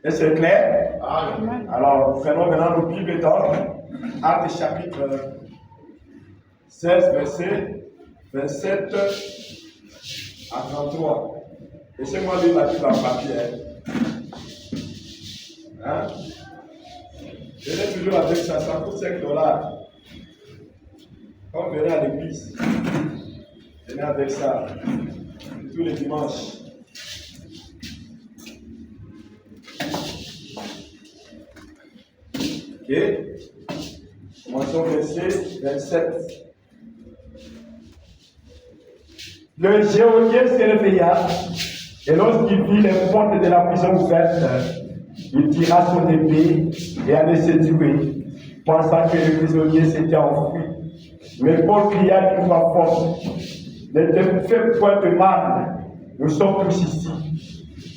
Et c'est clair? Amen. Alors, prenons maintenant nos Bibles dans Actes chapitre 16, verset 27 à 33. Laissez-moi lire la Bible en papier. Hein? Je l'ai toujours avec ça, ça coûte $5. Quand vous venez à l'église, venez avec ça tous les dimanches. Ok? Commençons verset 27. Le géodien se réveilla et lorsqu'il vit les portes de la prison ouvertes, il tira son épée et allait se tuer, pensant que le prisonnier s'était enfui. Mais Paul cria d'une voix forte: ne te fais point de mal, nous sommes tous ici.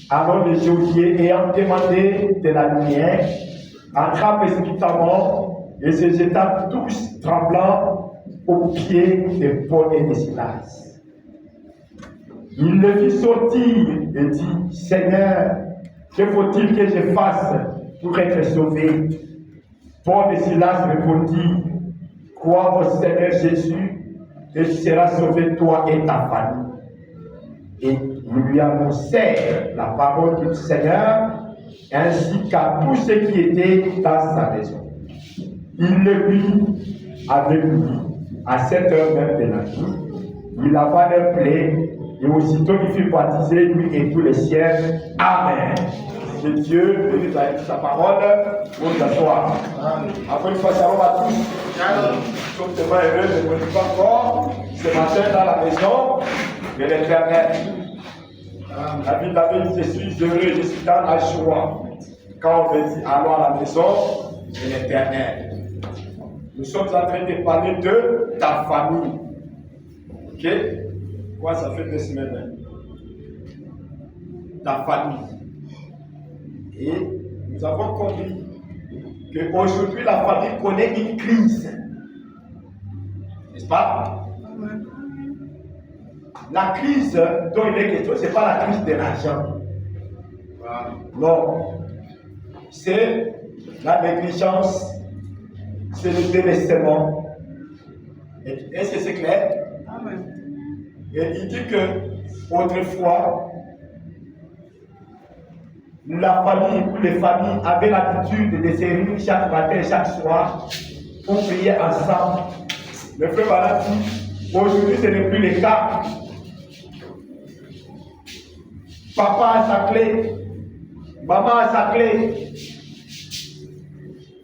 Alors le geôlier, ayant demandé de la lumière, entra précipitamment et se jeta tous tremblants aux pieds de Paul et de Silas. Il le fit sortir et dit: Seigneur, que faut-il que je fasse pour être sauvé? Paul et Silas répondirent: Crois au Seigneur Jésus et tu seras sauvé, toi et ta famille. Et ils lui annoncèrent la parole du Seigneur ainsi qu'à tous ceux qui étaient dans sa maison. Il le vit avec lui à cette heure même de la nuit. Il lava leur plaie et aussitôt il fut baptisé, lui et tous les siens. Amen. Que Dieu bénisse sa parole pour nous asseoir. Après une fois, shalom à tous. Nous sommes tellement heureux de vous retrouver encore ce matin dans la maison de l'Éternel. La Bible avait dit: je suis heureux, je suis dans la joie. Quand on me dit allons à la maison de l'Éternel. Nous sommes en train de parler de ta famille. Ok? Quoi, ça fait 2 semaines. Ta famille. Et nous avons compris qu'aujourd'hui la famille connaît une crise. N'est-ce pas? La crise dont il est question, ce n'est pas la crise de l'argent. Non. C'est la négligence, c'est le délaissement. Est-ce que c'est clair? Amen. Et il dit que autrefois, la famille ou les familles avaient l'habitude de se réunir chaque matin et chaque soir pour prier ensemble. Le frère Bala dit: aujourd'hui ce n'est plus le cas. Papa a sa clé, maman a sa clé,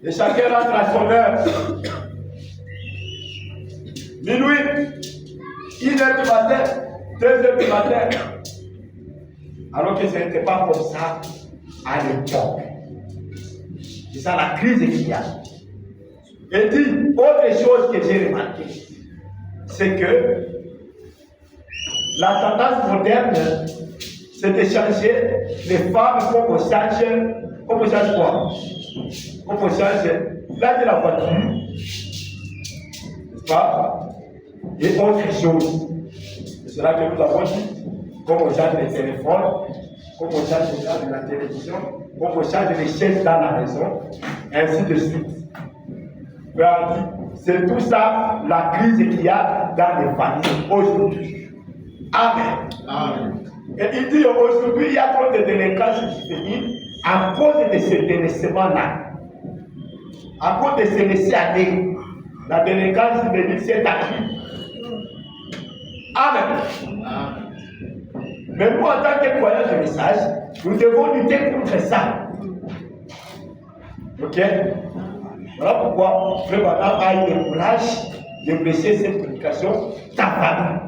et chacun rentre à son heure. Minuit, 1h du matin, 2h du matin. Alors que ce n'était pas comme ça à l'époque. C'est ça la crise qu'il y a. Et dit, autre chose que j'ai remarqué, c'est que la tendance moderne, c'est de changer les femmes comme on change quoi? Comme on change là de la voiture, n'est-ce pas? Et autre chose. C'est cela que nous avons dit, comme on change les téléphones, comme on change les gens de la télévision, comme on change les chaises dans la maison, ainsi de suite. C'est tout ça la crise qu'il y a dans les familles aujourd'hui. Amen. Amen. Et il dit aujourd'hui il y a trop de délinquance juvénile à cause de ce délaissement-là. À cause de se laisser aller. La délinquance juvénile s'est acquise. Amen. Amen. Mais nous, en tant que croyants de message, nous devons lutter contre ça. Ok? Voilà pourquoi Frère Bana a eu le courage de prêcher cette prédication, ta famille.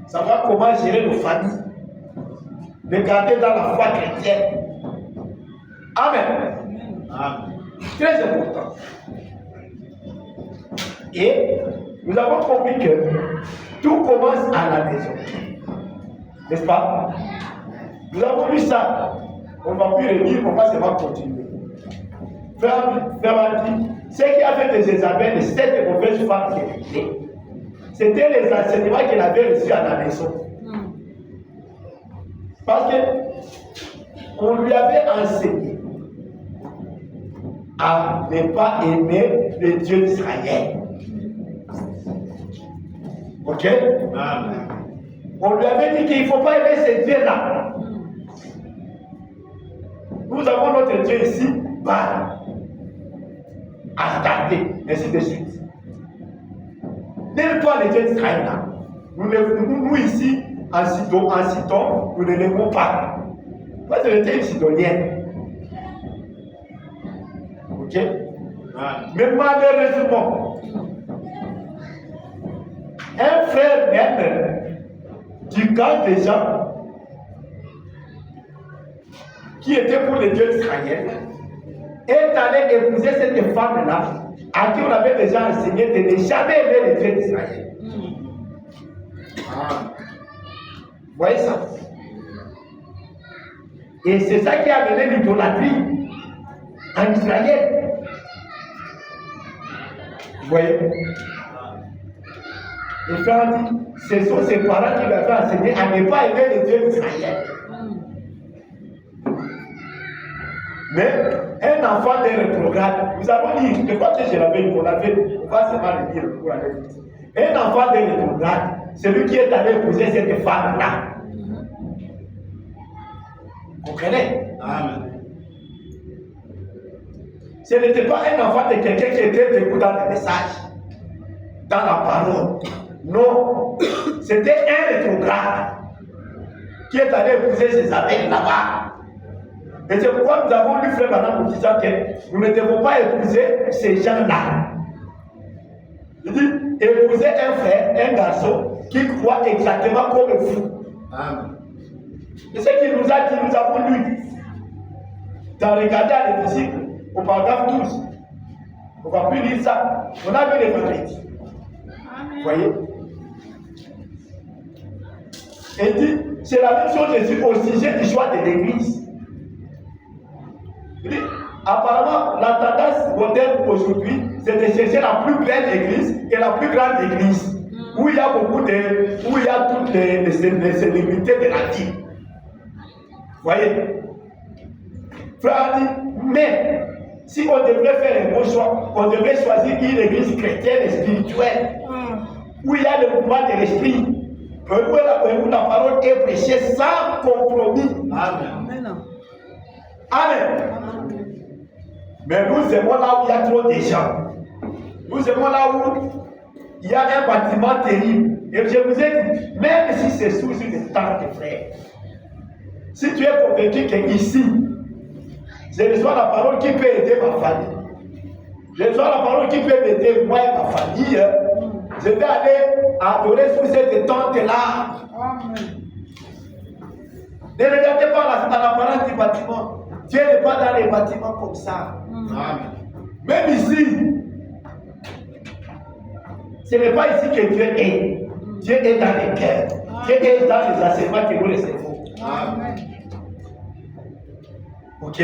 Savoir comment gérer nos familles. De garder dans la foi chrétienne. Amen. Amen. Très important. Et nous avons compris que tout commence à la maison. N'est-ce pas? Nous avons vu ça. On va plus le dire, on va seulement continuer. Frère dit, ce qui a fait de Jézabel, cette mauvaise femme qui était, c'était les enseignements qu'elle avait reçus à la maison. Parce que on lui avait enseigné à ne pas aimer le Dieu d'Israël. Ok? Amen. On lui avait dit qu'il ne faut pas aimer ces dieux-là. Nous avons notre Dieu ici, Baal, Astarté, ainsi de suite. N'aime-toi les dieux d'Israël là. Nous ici, en Sidon, nous ne l'aimons pas. Moi, je étais une Sidonienne. Ok? Mais malheureusement, un frère même du camp des gens qui était pour les dieux d'Israël est allé épouser cette femme-là à qui on avait déjà enseigné de ne jamais aimer les dieux d'Israël. Vous voyez ça? Et c'est ça qui a amené l'idolâtrie en Israël. Vous voyez? Et frère dit, ce sont ses parents qui lui avaient enseigné à ne pas aimer les dieux d'Israël. Mais un enfant de rétrograde, nous avons dit, je crois que je l'avais dit, on va seulement le dire pour aller vite. Un enfant de rétrograde, c'est lui qui est allé épouser cette femme-là. Vous comprenez? Amen. Ce n'était pas un enfant de quelqu'un qui était écoutant des messages, dans la parole. Non, c'était un rétrograde qui est allé épouser ses amis là-bas. Et c'est pourquoi nous avons lu frère Branham pour disant que nous ne devons pas épouser ces gens-là. Il dit, épouser un frère, un garçon qui croit exactement comme un fou. Amen. Et ce qu'il nous a dit, nous avons lu dans Regarder à l'Éphésiens, au paragraphe 12. On ne va plus lire ça. On a vu les vendredis. Vous voyez? Et il dit, c'est la même chose Jésus au sujet du choix de l'église. Il dit, apparemment, la tendance moderne aujourd'hui, c'est de chercher la plus belle église et la plus grande église, où il y a toutes les célébrités de la vie. Vous voyez? Frère dit, mais si on devrait faire un bon choix, on devrait choisir une église chrétienne et spirituelle, où il y a le mouvement de l'esprit, où la parole est prêchée sans compromis. Amen. Amen. Mais nous aimons là où il y a trop de gens. Nous aimons là où il y a un bâtiment terrible. Et je vous ai dit, même si c'est sous une tente, frère, si tu es convaincu qu'ici, je reçois la parole qui peut aider ma famille, je reçois la parole qui peut m'aider moi et ma famille, je vais aller adorer sous cette tente-là. Ne regardez pas dans l'apparence du bâtiment. Dieu n'est pas dans les bâtiments comme ça. Amen. Même ici, ce n'est pas ici que Dieu est. Dieu est dans les cœurs. Dieu est dans les enseignements que nous recevons. Amen. Ok?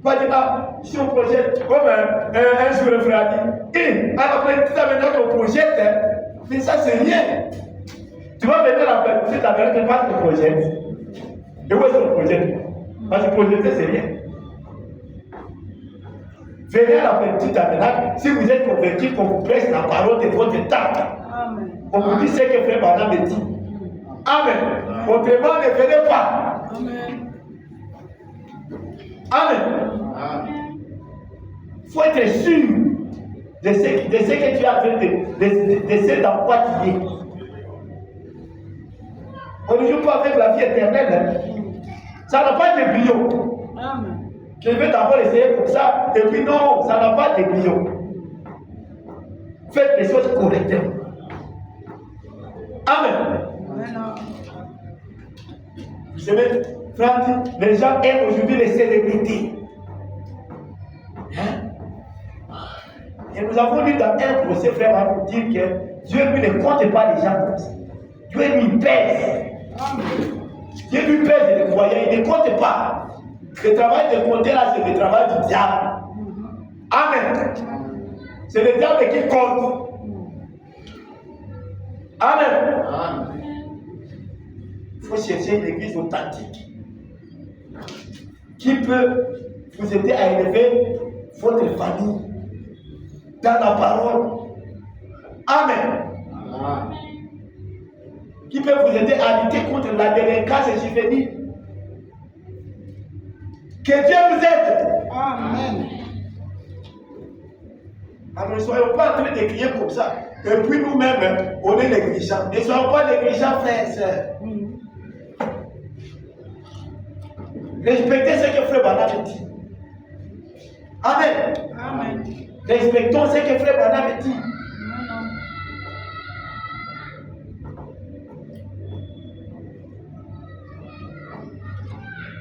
Pas dire, si on projette, comme un jour le frère a dit, alors tu as maintenant qu'on projette, mais ça c'est rien. Tu vas venir après, si tu as maintenant pas de projette. Et où est-ce qu'on projette? Parce que projeter c'est rien. Venez à la petite tabernacle si vous êtes convaincu qu'on vous presse la parole de votre table. On vous dit ce que frère Branham me dit. Amen. Autrement, ne venez pas. Amen. Il faut être sûr de ce que tu as fait, de ce dans quoi tu es. On ne joue pas avec la vie éternelle. Ça n'a pas de brio. Je vais d'abord essayer pour ça, et puis non, ça n'a pas de brio. Faites les choses correctement. Amen. Vous savez, frère, les gens aiment aujourd'hui les célébrités. Et nous avons lu dans un procès, frère, pour dire que Dieu lui ne compte pas les gens comme ça. Dieu lui pèse. Dieu lui pèse les croyants, il ne compte pas. Le travail de compter là, c'est le travail du diable. Amen. C'est le diable qui compte. Amen. Il faut chercher une église authentique. peut vous aider à élever votre famille dans la parole. Amen. Amen. Qui peut vous aider à lutter contre la délinquance juvénile. Que Dieu vous aide. Amen. Alors ne soyons pas en train de crier comme ça. Et puis nous-mêmes, on est négligents. Ne soyons pas négligents, frères et sœurs. Respectez ce que Frère Branham dit. Amen. Amen. Respectons ce que Frère Branham dit.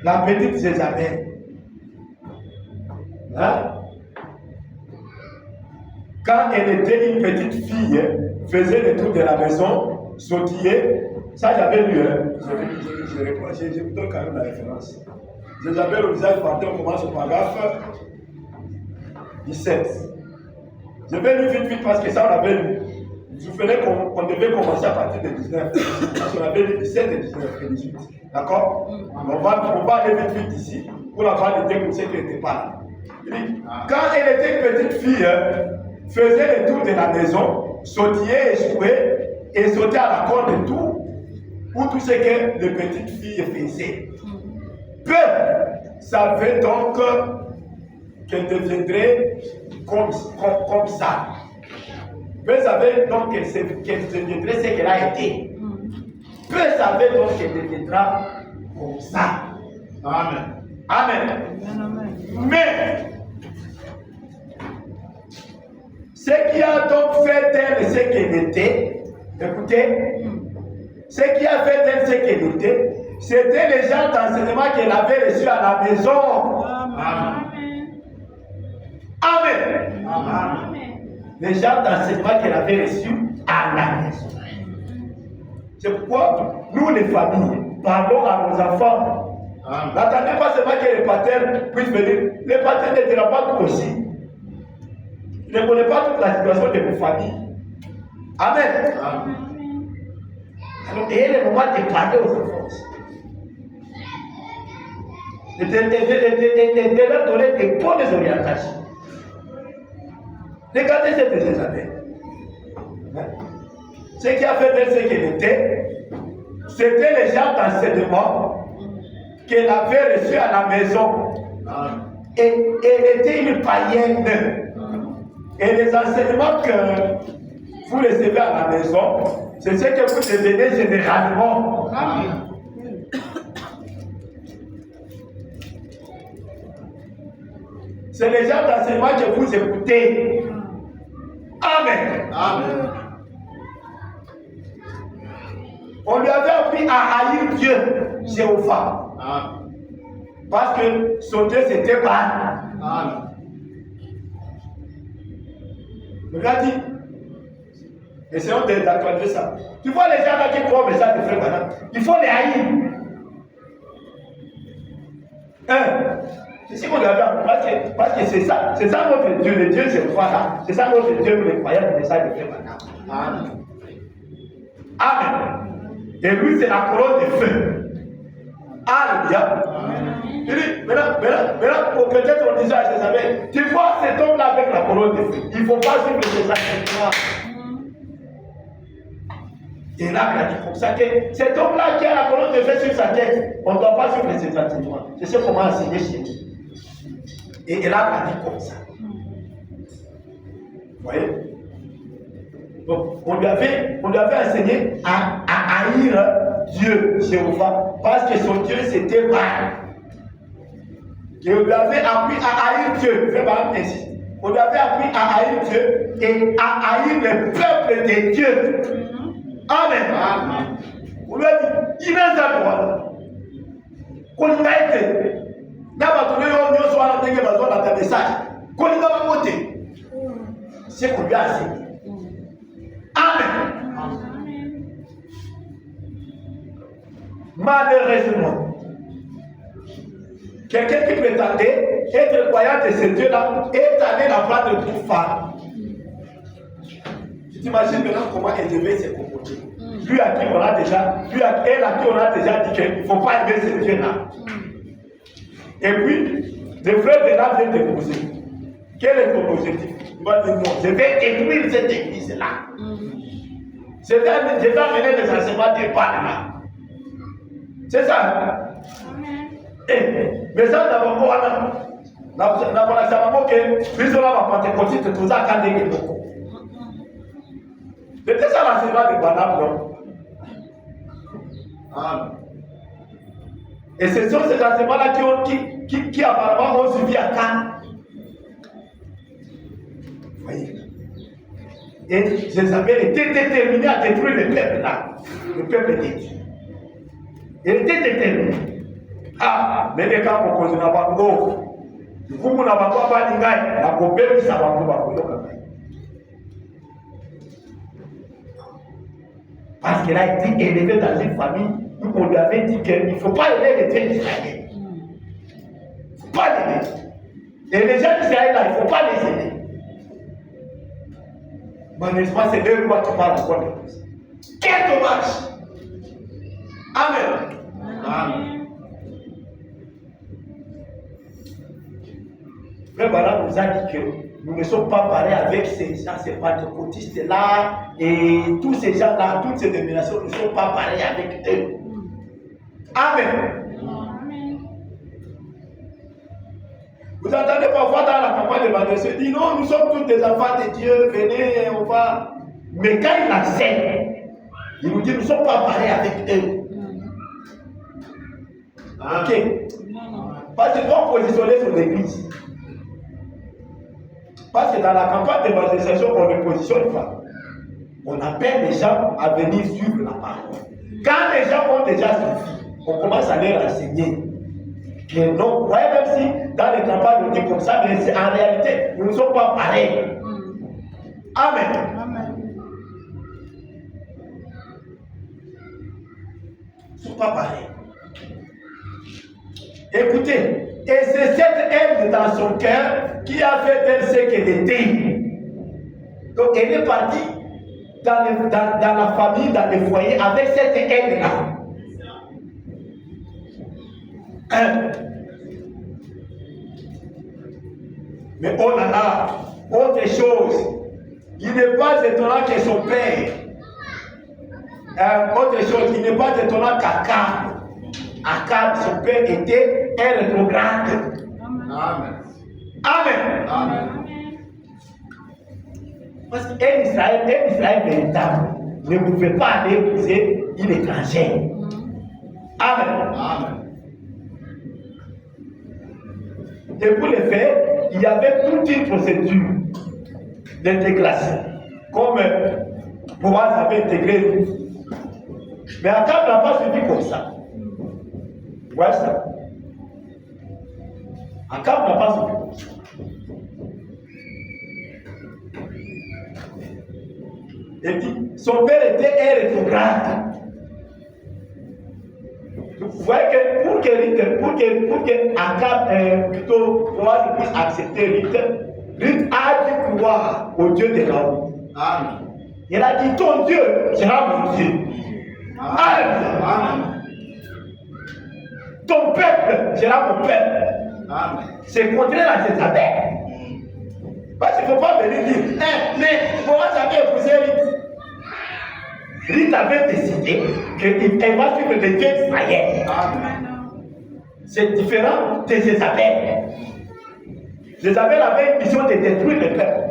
La petite Jézabel. Hein? Quand elle était une petite fille, faisait le tour de la maison, sautillait. Ça, j'avais lu. Je vous donne quand même la référence. Jézabel au visage partait, on commence au paragraphe 17. Je vais lu vite parce que ça, on avait lu. Vous vous souvenez qu'on devait commencer à partir de 19. Parce qu'on avait lu 17 et 19 et 18. D'accord? On va aller vite ici pour la valider comme c'est qu'elle n'était pas là. Quand elle était une petite fille, faisait le tour de la maison, sautillait, échouait et sautait à la corde de tout, pour tout ce que les petites filles faisaient. Peu savaient donc qu'elle deviendrait comme ça. Peu savaient donc qu'elle deviendrait ce qu'elle a été. Peu savaient donc qu'elle deviendra comme ça. Amen. Amen. Mais ce qui a donc fait d'elle ce qu'elle était, écoutez, ce qui a fait d'elle ce qu'elle était, c'était les gens d'enseignement qu'elle avait reçus à la maison. Amen. Amen. Amen. Les gens d'enseignement qu'elle avait reçus à la maison. C'est pourquoi nous, les familles, parlons à nos enfants. N'attendez pas seulement que les patères puissent venir. Les patères ne diront pas tout aussi. Ils ne connaissent pas toute la situation de vos familles. Amen. Amen. Alors, ayez le moment de parler aux enfants. Et de leur donner des bonnes orientations. Regardez cette année. Ce qui a fait d'elle ce qu'elle était, c'était les gens d'enseignement qu'elle avait reçus à la maison. Et elle était une païenne. Et les enseignements que vous recevez à la maison, c'est ce que vous devenez généralement. C'est les gens d'enseignement que vous écoutez. Amen. Amen. On lui avait appris à haïr Dieu, Jéhovah. Parce que son Dieu c'était pas. Regarde, essayons d'actualiser ça. Tu vois les gens là qui croient au message de Frère Branham, il faut les haïr. C'est ce qu'on lui avait appris, parce que c'est ça notre Dieu, le Dieu Jéhovah là. C'est ça notre Dieu, les croyants du message de Frère Branham. Amen. Et lui, c'est la couronne de feu. Alléluia. Il dit, maintenant, peut-être on disait à Jézabel, tu vois cet homme-là avec la couronne de feu. Il ne faut pas suivre ses enseignements. Et là, il a dit comme ça que cet homme-là qui a la couronne de feu sur sa tête, on ne doit pas suivre ses enseignements. C'est ce qu'on m'a enseigné chez nous. Et là, il a dit comme ça. Vous voyez? Donc, on lui avait enseigné à haïr Dieu, Jéhovah, parce que son Dieu c'était mal. Et on lui avait appris à haïr Dieu. Frère Branham ainsi. On lui avait appris à haïr Dieu et à haïr le peuple de Dieu. Amen. Amen. On lui a dit, il n'a pas droit. Qu'on a été. C'est qu'on lui a enseigné. Amen. Malheureusement, quelqu'un qui prétendait être croyant de ce Dieu-là est allé la prendre pour femme. Tu t'imagines maintenant comment elle devait se comporter. Lui à qui on a déjà, elle à qui on a déjà dit qu'il ne faut pas aimer ce Dieu-là. Et puis, les frères de là viennent te poser. Quel est ton objectif? Tu vas dire non, je vais détruire cette église-là. Je vais amener des enseignements de Panama. C'est ça. Mais ça, d'abord, na sababu que biso na bapentécostiste toza ka ndenge moko. C'était ça l'enseignement de Branham, non? Et ce sont ces enseignements-là qui apparemment ont suivi à Cannes. Voyez. Et Jézabel était déterminé à détruire le peuple là, le peuple de Dieu. Il était déterminé. Ah, mais les cas qu'on n'a pas d'eau. Vous n'avez pas de gain, la copie ça va vous avoir. Parce qu'il a été élevé dans une famille où on lui avait dit qu'il ne faut pas aimer les dieux d'Israël. Il ne faut pas les aimer. Et les gens d'Israël là, il ne faut pas les aimer. Malheureusement, c'est deux lois qui parlent encore de plus. Quel dommage! Amen. Amen. Frère Branham nous a dit que nous ne sommes pas pareils avec ces gens, ces pentecôtistes-là, et tous ces gens-là, toutes ces dénominations ne sont pas pareils avec eux. Amen. Vous entendez parfois dans la campagne de Marie, dit non, nous sommes tous des enfants de Dieu, venez, on va. Mais quand il enseigne, il nous dit nous ne sommes pas pareils avec eux. Ok. Parce qu'ils vont positionner sur l'église. Parce que dans la campagne d'évangélisation, on ne positionne pas. On appelle les gens à venir suivre la parole. Quand les gens ont déjà suffi, on commence à les renseigner. Mais non, vous voyez, même si dans les campagnes on dit comme ça, mais en réalité, nous ne sommes pas pareils. Amen. Nous ne sommes pas pareils. Écoutez, et c'est cette haine dans son cœur qui a fait d'elle ce qu'elle était. Donc elle est partie dans la famille, dans les foyers, avec cette haine-là. Mais oh là là, autre chose, il n'est pas étonnant que son père, autre chose, il n'est pas étonnant qu'Akab, son père était un rétrograde. Amen. Parce qu'un Israël véritable ne pouvait pas aller épouser une étrangère. Amen. Et pour le faire, il y avait toute une procédure d'intégration. Comme Boaz avait intégré. Mais Akab n'a pas suivi comme ça. Vous voyez ça? Akab n'a pas suivi comme ça. Et puis, son père était un rétrograde. Vous voyez que pour que Akab, plutôt, Boaz puisse accepter Ruth a dû croire au Dieu de Naomi. Amen. Il a dit, ton Dieu sera mon Dieu. Amen. Ton peuple sera mon peuple. C'est contraire à Jézabel. Parce qu'il ne faut pas venir dire, mais Boaz avait épousé Ruth. Ruth avait décidé qu'elle va suivre les dieux d'Israël. C'est différent de Jézabel. Jézabel avait une mission de détruire le peuple.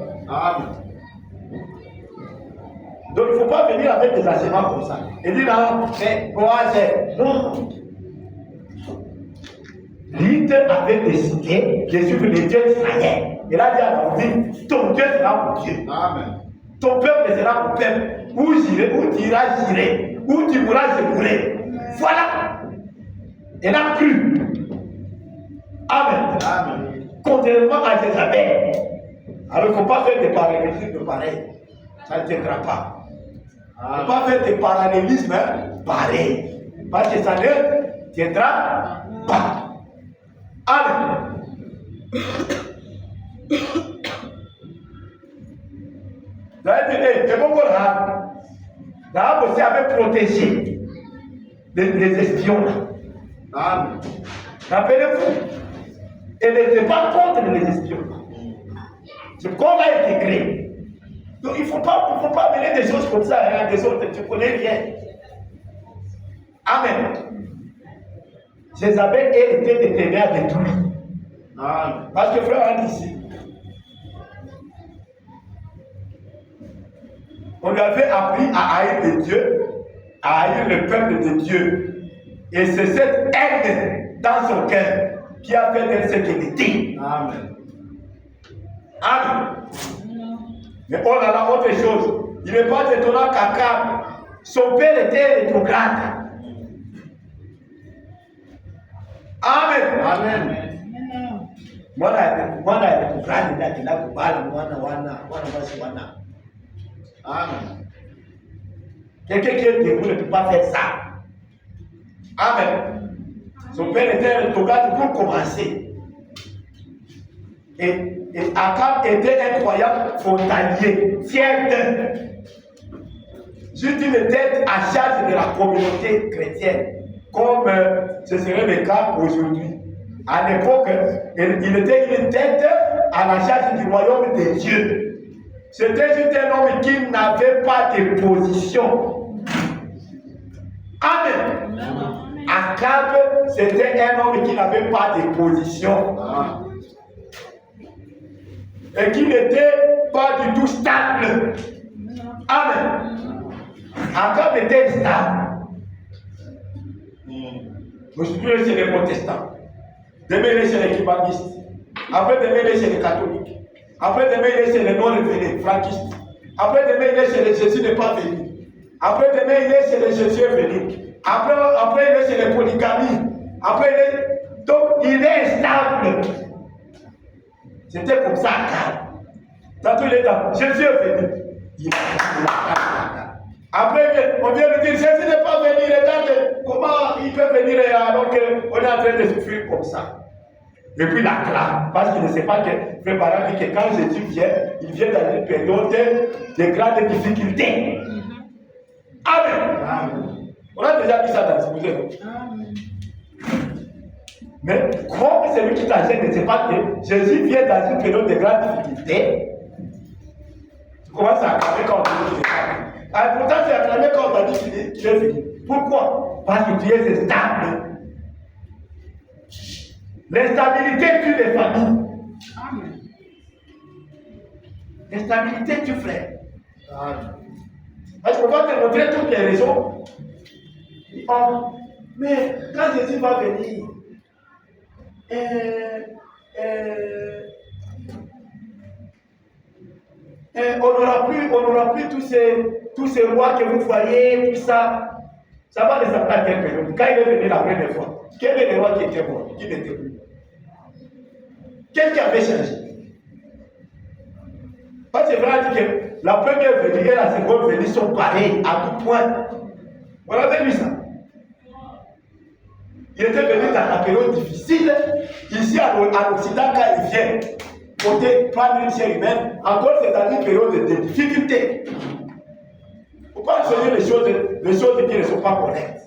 Donc il ne faut pas venir avec des enseignements comme ça. Et dire non, mais Boaz, non. Ruth avait décidé de suivre les dieux d'Israël. Il a dit à David, ton Dieu sera mon Dieu. Amen. Ton peuple sera mon peuple. Où j'irai, où tu iras, j'irai. Où tu mourras, je mourrai. Voilà. Elle a cru. Amen. Contrairement à Jézabel. Alors il ne faut pas faire des parallélismes de pareil. Ça ne tiendra pas. Il ne faut pas faire des parallélismes pareils. Parce que ça ne tiendra pas. Amen. C'est bon pour Rahab. Rahab aussi avait protégé les espions là. Amen. Rappelez-vous, Elle n'était pas contre les espions. C'est comme elle a été créée. Donc il ne faut pas mener des choses comme ça, hein, des autres, tu ne connais rien. Amen. Jézabel, elle était déterminée à détruire. Parce que frère a dit ici, on lui avait appris à haïr de Dieu, à haïr le peuple de Dieu. Et c'est cette haine dans son cœur qui a fait d'elle ce qu'elle était. Amen. Amen. Mais oh là là, autre chose. Il n'est pas étonnant qu'Akab, son père était rétrograde. Amen. Amen. Mwana rétrograde ndio kila kubala wana. Amen. Quelqu'un qui est debout ne peut pas faire ça. Amen. Son père était rétrograde pour commencer. Et Akab était un croyant frontalier, fier d'eux. Juste une tête à charge de la communauté chrétienne, comme ce serait le cas aujourd'hui. À l'époque, il était une tête à la charge du royaume de Dieu. C'était juste un homme qui n'avait pas de position. Amen. Akab, c'était un homme qui n'avait pas de position. Et qui n'était pas du tout stable. Amen. Akab était stable. Aujourd'hui, c'est les protestants. Demain, il est chez les kibalistes. Après, demain, il est chez les catholiques. Après, demain, il est chez les non-révélés, franquistes. Après, demain, il est chez les Jésus n'est pas venu. Après, demain, il est chez les Jésus est venu. Après, il est chez les polygamies. Après, il est... Donc, il est stable. C'était comme ça, Akab. Tantôt, il est dans Jésus est venu. Il est après, on vient lui dire Jésus n'est pas venu. Regarde comment il peut venir alors qu'on est en train de souffrir comme ça. Et puis la clame, parce qu'il ne sait pas que Frère Barra dit que quand Jésus vient, il vient dans une période de grandes difficultés. Amen. Amen. On a déjà dit ça dans ce musée. Mais comme celui qui t'enseigne ne sait pas que Jésus vient dans une période de grandes difficultés, tu commences à acclamer quand on dit qu'il est venu. Ah, pourtant, tu as acclamé quand on t'a dit qu'il est venu. Pourquoi? Parce que tu es stable. L'instabilité tue les familles. Amen. L'instabilité tue frère. Amen. Parce qu'on va te montrer toutes les raisons. Oh, mais quand Jésus va venir, on n'aura plus tous ces rois que vous voyez, tout ça. Ça va ressembler à quelle période? Quand il est venu la première fois, quel est le roi qui était mort? Qui n'était plus? Qu'est-ce qui avait changé? Parce que c'est vrai que la première venue et la seconde venue sont pareilles à tout point. On avait vu ça. Il était venu dans la période difficile. Ici à l'Occident, quand il vient côté prendre une chair humaine, encore c'est dans une période de difficulté. Il ne faut pas enseigner les choses qui ne sont pas correctes.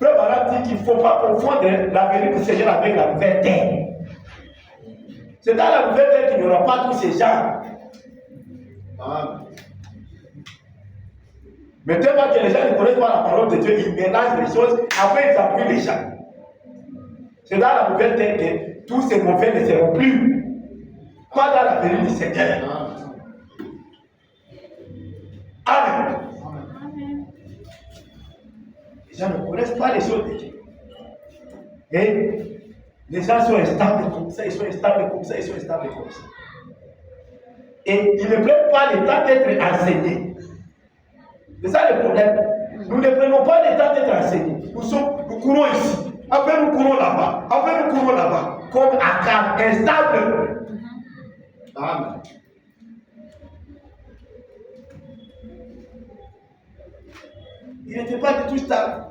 Frère Barat dit qu'il ne faut pas confondre la vérité du Seigneur avec la nouvelle terre. C'est dans la nouvelle terre qu'il n'y aura pas tous ces gens. Amen. Mais tellement que les gens ne connaissent pas la parole de Dieu, ils mélangent les choses, après ils appuient les gens. C'est dans la nouvelle terre que tous ces mauvais ne seront plus. Pas dans la vérité du Seigneur. Amen. Amen. Les gens ne connaissent pas les choses de Dieu. Et les gens sont instables comme ça, ils sont instables comme ça, ils sont instables comme ça. Et ils ne prennent pas le temps d'être enseignés. C'est ça le problème. Nous ne prenons pas le temps d'être enseignés. Nous courons ici. Après nous courons là-bas. Après nous courons là-bas. Comme Akab, instable. Amen. Il n'était pas du tout stable.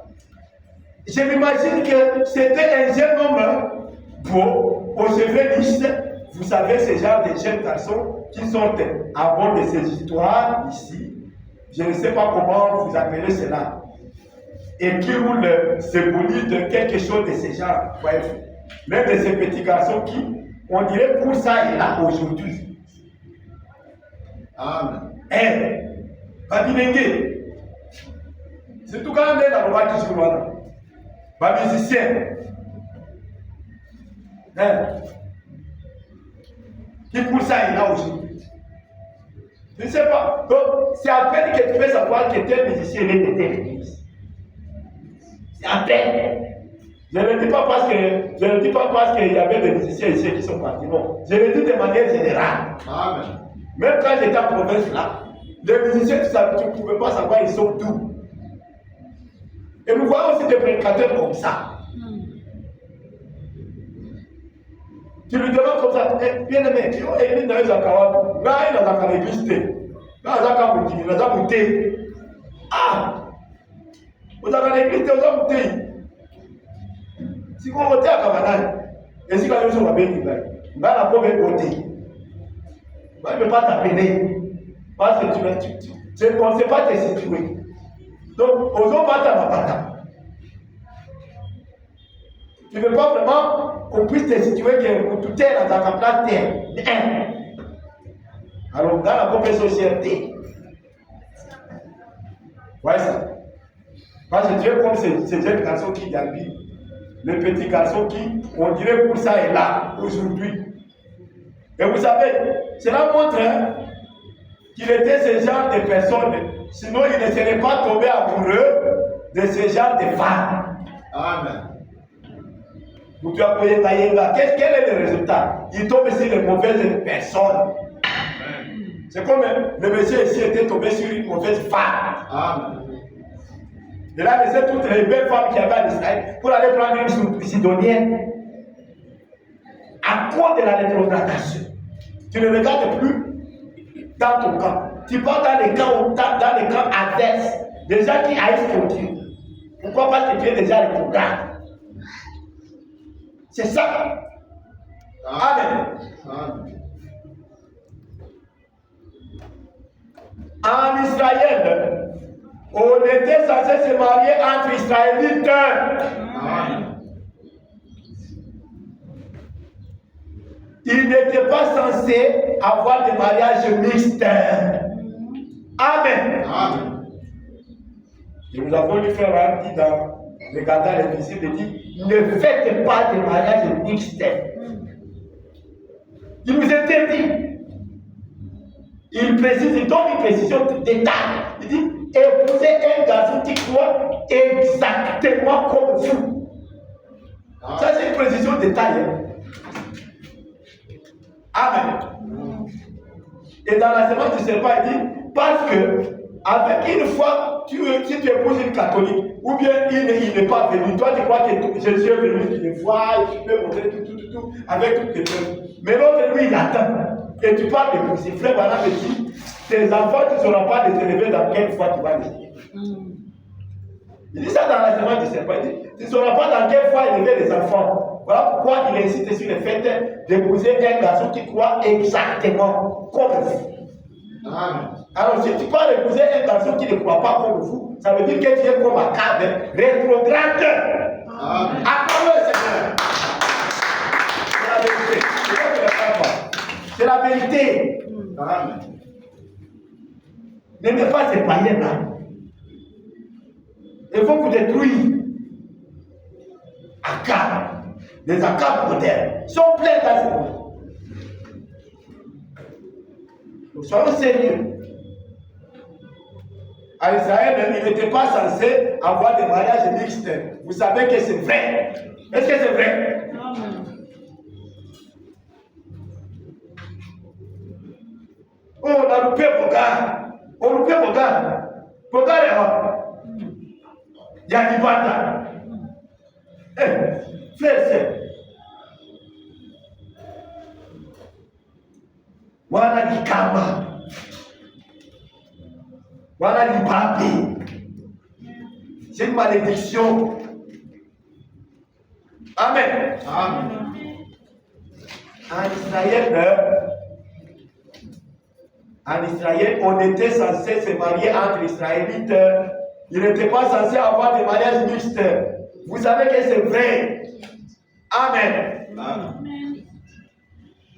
Je m'imagine que c'était un jeune homme beau, aux cheveux lisses. Vous savez, ce genre de jeunes garçons qui sont à bord de ces histoires ici. Je ne sais pas comment vous appelez cela. et qui roulent ce bolide, quelque chose de ce genre. Bref, même de ces petits garçons qui, on dirait, pour ça et là aujourd'hui. Amen. Babinenge. C'est tout quand même dans le roi qui joue là. Musicien. Qui pour ça et là aujourd'hui. Je ne sais pas. Donc, c'est à peine que tu peux savoir que tel musicien est de telle église. C'est à peine. Je ne dis pas parce qu'il y avait des musiciens ici qui sont partis. Non. Je le dis de manière générale. Amen. Même quand j'étais en province là, les musiciens, tu ne pouvais pas savoir, ils sont d'où. Et nous voyons aussi des prédicateurs comme ça. Tu lui demandes comme ça, bien aimé, tu es église dans les Akawa, là il a dans l'église, là il a dans l'église, il a dans l'église. Ah! Vous avez l'église, vous avez l'église. Si vous votez à Kavanai, et si quand vous avez l'église, vous avez voté. Moi, je ne peux pas t'appeler. Parce que tu ne sais pas te situer. Donc, aux autres, bata. Tu ne veux pas vraiment qu'on puisse te situer que tout est dans ta place terre. Alors, dans la compétition société. Ouais, ça. Parce que tu es comme ces jeunes garçons qui gambillent. Les petits garçons qui, on dirait pour ça est là, aujourd'hui. Et vous savez, cela montre qu'il était ce genre de personne. Sinon, il ne serait pas tombé amoureux de ce genre de femmes. Amen. Quel est le résultat? Il tombe sur les mauvaises personnes. C'est comme le monsieur ici était tombé sur une mauvaise femme. Amen. Il a laissé toutes les belles femmes qu'il y avait en Israël pour aller prendre une sidonienne. À cause de la rétrogradation. Tu ne regardes plus dans ton camp. Tu pars dans les camps adverses. Des gens qui haïssent ton Dieu. Pourquoi? Parce que tu es déjà rétrograde. C'est ça. Amen. Amen. En Israël, on était censé se marier entre Israélites. Amen. Il n'était pas censé avoir des mariages mixtes. Amen. Amen. Et nous avons lui faire un petit dans regardant les visites et dit ne faites pas de mariage mixte. Il nous interdit. Il précise, il donne une précision de détail. Il dit épousez un garçon qui croit exactement comme vous. Ça, c'est une précision de détail. Amen. Et dans la semence du serpent, il dit parce que avec une fois, si tu épouses une catholique, ou bien il n'est pas venu, toi tu crois que Jésus est venu, tu le vois, tu peux montrer tout, avec toutes les choses. Mais l'autre, lui, il attend. Et tu parles d'épouser. Frère Bana me dit, tes enfants, tu ne sauras pas les élever dans quelle foi tu vas les élever. Il dit ça dans la semence du serpent. Il dit, tu ne sauras pas dans quelle foi élever les enfants. Voilà pourquoi il insiste sur le fait d'épouser un garçon qui croit exactement comme vous. Amen. Alors, si tu peux épouser un garçon qui ne croit pas comme vous, ça veut dire que tu es comme un cadre rétrograde. Amen. Acclamez le Seigneur. C'est la vérité. C'est la vérité. Amen. N'aimez pas ces païens-là. Il faut vous détruire. Akab. Les Akab modernes sont pleins dans ce monde. Nous soyons sérieux. À Israël, il n'était pas censé avoir des mariages mixtes. Vous savez que c'est vrai. Est-ce que c'est vrai? Oh, on a loupé Boga. On a loupé Boga. Boga est là. Il y a du bâtard. Frère, c'est. Voilà l'Ikama. Voilà l'Ibabé. C'est une malédiction. Amen. Amen. En Israël, on était censé se marier entre Israélites Il n'était pas censé avoir des mariages mixtes. Vous savez que c'est vrai. Amen. Amen.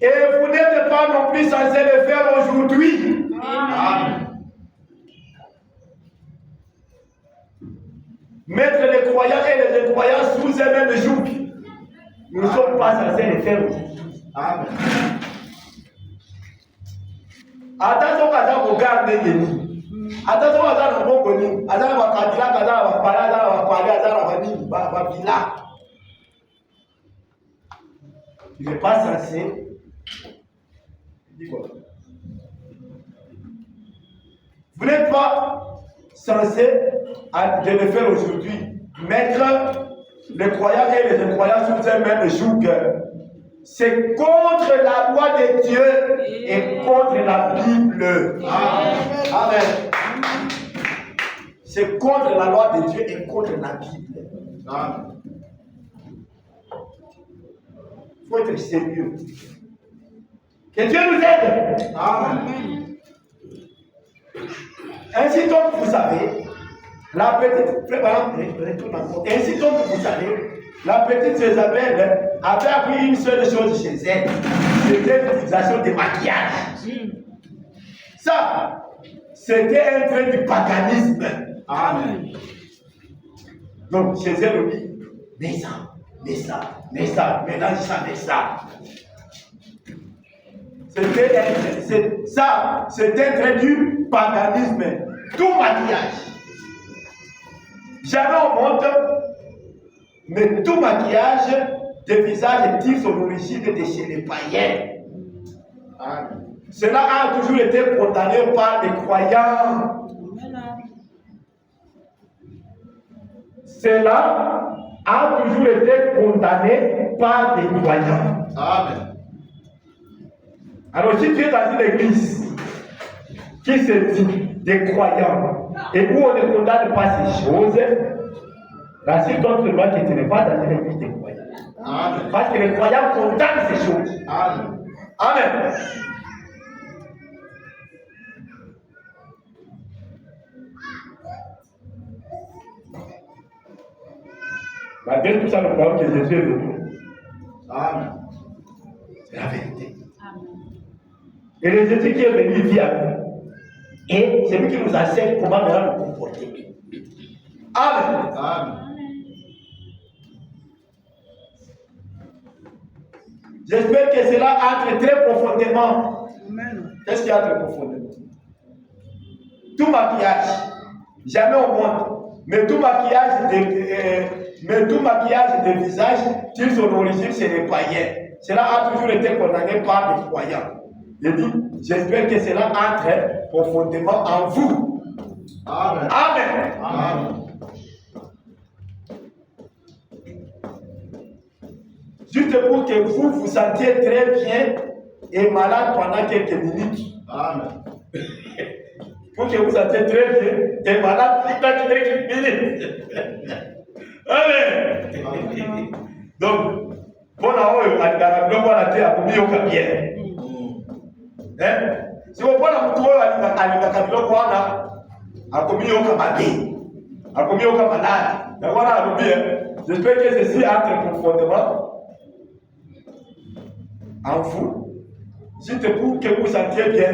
Et vous n'êtes pas non plus censé le faire aujourd'hui. Amen. Mettre les croyants et les incroyants sous un même joug. Nous ne sommes pas censés le faire aujourd'hui. Amen. Attention à ça, vous gardez les nids. Attention à ça, vous comprenez. Attention à Kabila, attention à Parler, attention à Parler, attention à Babila. Il n'est pas censé. Vous n'êtes pas censé de le faire aujourd'hui. Mettre les croyants et les incroyants sous un même joug. C'est contre la loi de Dieu et contre la Bible. Amen. Amen. C'est contre la loi de Dieu et contre la Bible. Amen. Il faut être sérieux. Que Dieu nous aide. Amen. Ainsi donc, vous savez, la petite, ainsi donc, vous savez, la petite Jézabel avait appris une seule chose chez elle, c'était l'utilisation des maquillages. Ça, c'était un trait du paganisme. Amen. Donc, chez elle, on dit, mais ça, mélange ça, mais ça. C'était un trait du paganisme. Tout maquillage. Jamais au monde, mais tout maquillage de visage tire son origine de chez les païens. Amen. Cela a toujours été condamné par les croyants. Cela a toujours été condamné par les croyants. Amen. Alors si tu es dans une église qui se dit des croyants et où on ne condamne pas ces choses, rassure-toi seulement que tu n'es pas dans une église des croyants. Amen. Parce que les croyants condamnent ces choses. Amen. Amen. Malgré tout ça, nous croyons que Jésus est venu. Amen. C'est la vérité. Et le Jésus qui est venu, il vit à nous. Et c'est lui qui nous enseigne comment nous comporter. Amen. Amen. J'espère que cela entre très profondément. Qu'est-ce qu'il y a très profondément? Tout maquillage, jamais au monde, mais tout maquillage de visage tire son origine chez les païens. Cela a toujours été condamné par les croyants. Il dit, j'espère que cela entre profondément en vous. Amen. Amen. Amen. Juste pour que vous vous sentiez très bien et malade pendant quelques minutes. Amen. Pour que vous vous sentiez très bien et malade pendant quelques minutes. Amen. Donc, bon, si vous prenez un peu j'espère que ceci entre profondément en vous, juste pour que vous vous sentiez bien,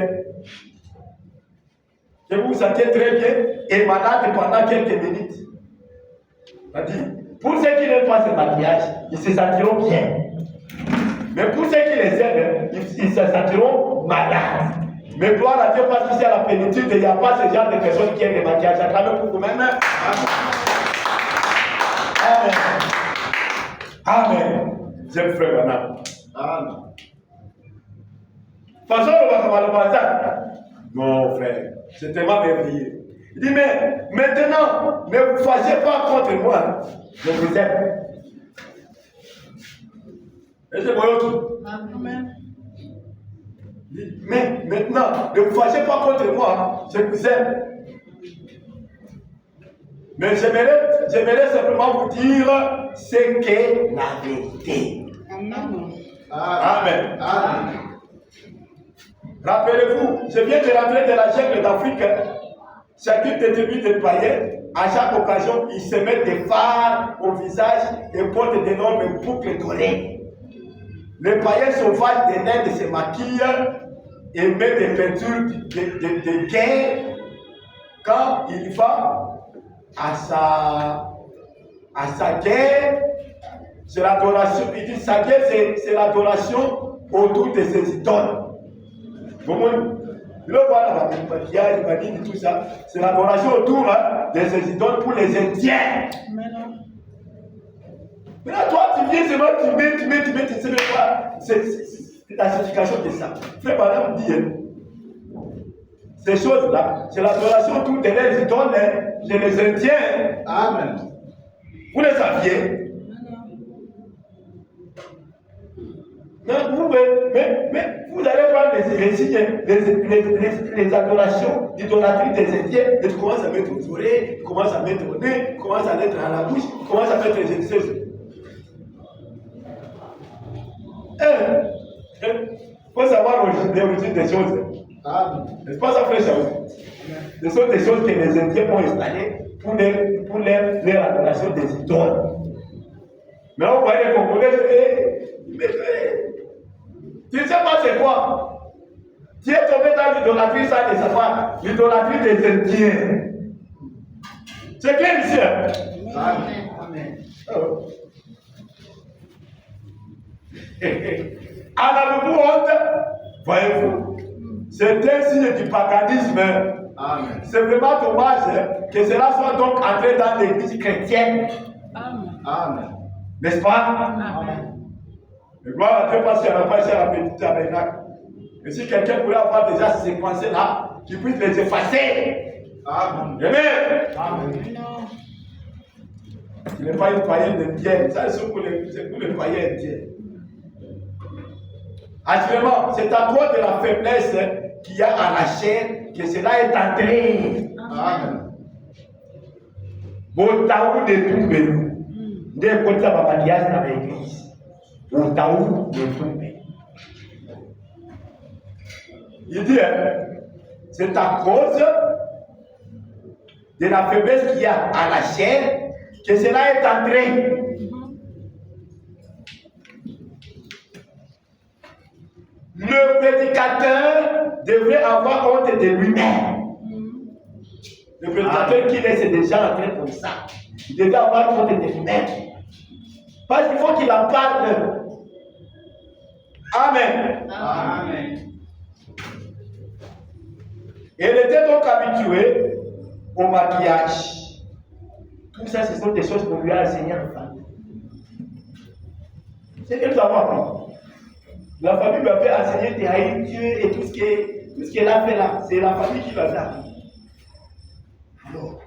que vous vous sentiez très bien et malade pendant quelques minutes. C'est-à-dire, pour ceux qui n'aiment pas ce maquillage, ils se sentiront bien. Mais pour ceux qui les aiment, ils se sentiront malades. Mais gloire à Dieu, parce qu'ici à la plénitude, il n'y a pas ce genre de personnes qui aiment les maquillages. Acclamez pour vous-même. Amen. Amen. J'aime frère Bernard. Amen. De toute façon, on va le ça. Non, frère, c'est tellement merveilleux. Il dit, mais maintenant, ne vous fâchez pas contre moi. Je vous aime. Et c'est bon, Amen. mais maintenant, ne vous fâchez pas contre moi. Je vous aime. Mais j'aimerais simplement vous dire ce qu'est la vérité. Amen. Amen. Amen. Rappelez-vous, je viens de rentrer de la jungle d'Afrique. Chacune des tribus des païens à chaque occasion, ils se mettent des fards au visage et portent d'énormes boucles dorées. Les païens sauvages des nains se maquillent et mettent des peintures de guerre quand il va à sa guerre. C'est l'adoration. Il dit sa guerre, c'est l'adoration autour de ses idoles. Le voilà, il va dire tout ça. C'est l'adoration autour de ses idoles pour les Indiens. Maintenant, toi, tu viens seulement, tu mets, tu sais même pas. C'est la signification de ça. Frère Madame dit, ces choses-là, c'est l'adoration autour de les idoles chez les Indiens. Amen. Vous les saviez. Mais vous allez prendre les signes, les adorations, l'idolâtrie des Indiens, et tu commences à mettre aux oreilles, tu commences à mettre au nez, tu commences à mettre à la bouche, tu commences à mettre les exercices. Il faut savoir l'origine des choses. N'est-ce pas ça, frère Charles? Ce sont des choses que les Indiens ont installées pour leur adoration des idoles. Mais on voit les Congolais, tu ne sais pas c'est quoi. Tu es tombé dans l'idolâtrie sans le savoir, l'idolâtrie des Indiens. C'est clair ici. Amen. En avez-vous honte? Voyez-vous, c'est un signe du paganisme. Amen. C'est vraiment dommage que cela soit donc entré dans l'église chrétienne. Amen. N'est-ce pas? Amen. Et gloire à Dieu parce qu'il n'y a pas ici à la petite tabernacle. Et si quelqu'un pourrait avoir déjà ces pensées-là, qu'il puisse les effacer. Amen. Amen. Amen. Il n'est pas une païenne indienne. Ça, c'est pour les païens indiens. Actuellement, c'est à cause de la faiblesse qu'il y a à la chair que cela est entré. Amen. Bon, taou de tout bénou. Dès que tu as ma dans l'église, bon, taou de tout bénou. Il dit, c'est à cause de la faiblesse qu'il y a à la chair que cela est entré. Le prédicateur devrait avoir honte de lui-même. Le prédicateur qui laisse des gens entrer comme ça, il devrait avoir honte de lui-même. Parce qu'il faut qu'il en parle. Amen. Amen. Elle était donc habituée au maquillage. Tout ça, ce sont des choses qu'on lui a enseignées en famille. C'est qu'elle doit avoir. La famille lui a fait enseigner de haïr Dieu et tout ce qu'elle a fait là. C'est la famille qui l'a fait. Alors,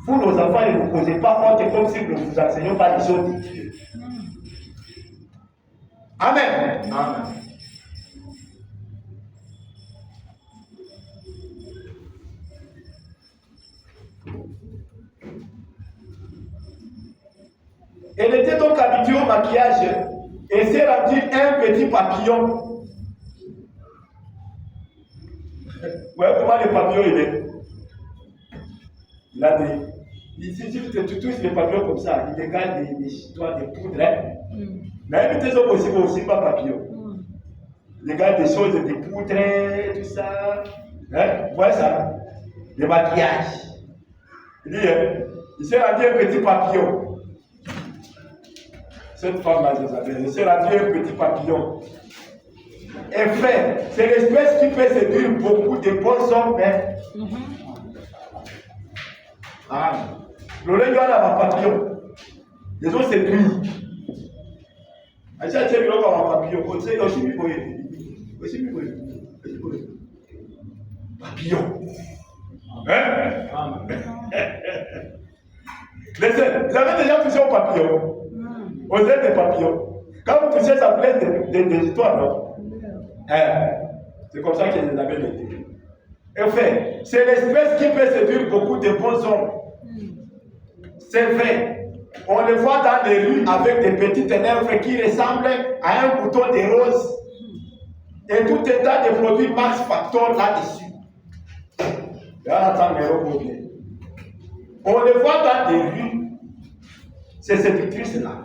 vous, nos enfants, ne vous posez pas honte comme si nous ne vous enseignons pas les choses de Dieu. Amen. Amen. Elle était donc habituée au maquillage et s'est rendue un petit papillon. Vous voyez comment le papillon il est? Il a des. Ici, si tu touches les papillons comme ça, il dégage des histoires de poudre. Mais il y a aussi pas papillon. Il dégage des choses, des poudres, tout ça. Vous voyez ça? Le maquillage. Il dit, il s'est rendu un petit papillon. Cette femme-là, Josabelle, elle s'est rendue un petit papillon. Et frère, c'est l'espèce qui peut séduire beaucoup de bons hommes. Le lait a un papillon. Les autres séduit. Aïcha, tu as vu un papillon. On sait aussi papillon. Hein? Laissez, vous avez déjà touché au papillon? Vous êtes des papillons. Quand vous touchez, ça plaît des histoires, non? C'est comme ça qu'ils les avaient été. Et fait, c'est l'espèce qui peut séduire beaucoup de bons hommes. C'est vrai. On le voit dans les rues avec des petites lèvres qui ressemblent à un bouton de rose. Et tout un tas de produits Max Factor là-dessus. Là, on attend les robots. On le voit dans des rues, c'est cette actrice-là.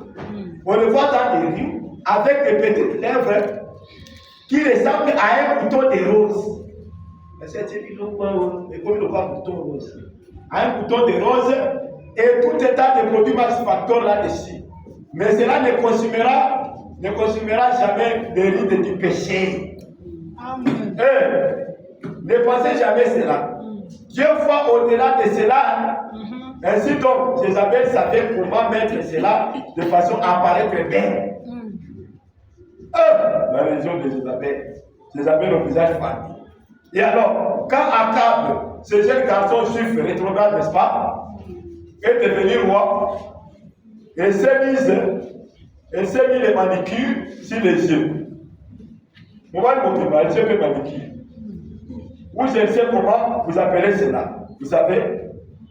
On le voit dans des rues avec des petites lèvres qui ressemblent à un bouton de rose. Mais c'est un bouton rose. Un bouton de rose et tout un tas de produits Max Factor là-dessus. Mais cela ne consumera jamais les rides du péché. Amen. Ne pensez jamais cela. Dieu voit au-delà de cela. Ainsi donc, Jézabel savait comment mettre cela de façon à apparaître belle. La région de Jézabel au visage fanny. Et alors, quand Akab, ce jeune garçon juif rétrograde, n'est-ce pas, est devenu roi, il s'est mis les manicures sur les yeux. Comment il s'est fait manicure. Ou je ne sais comment vous appelez cela. Vous savez,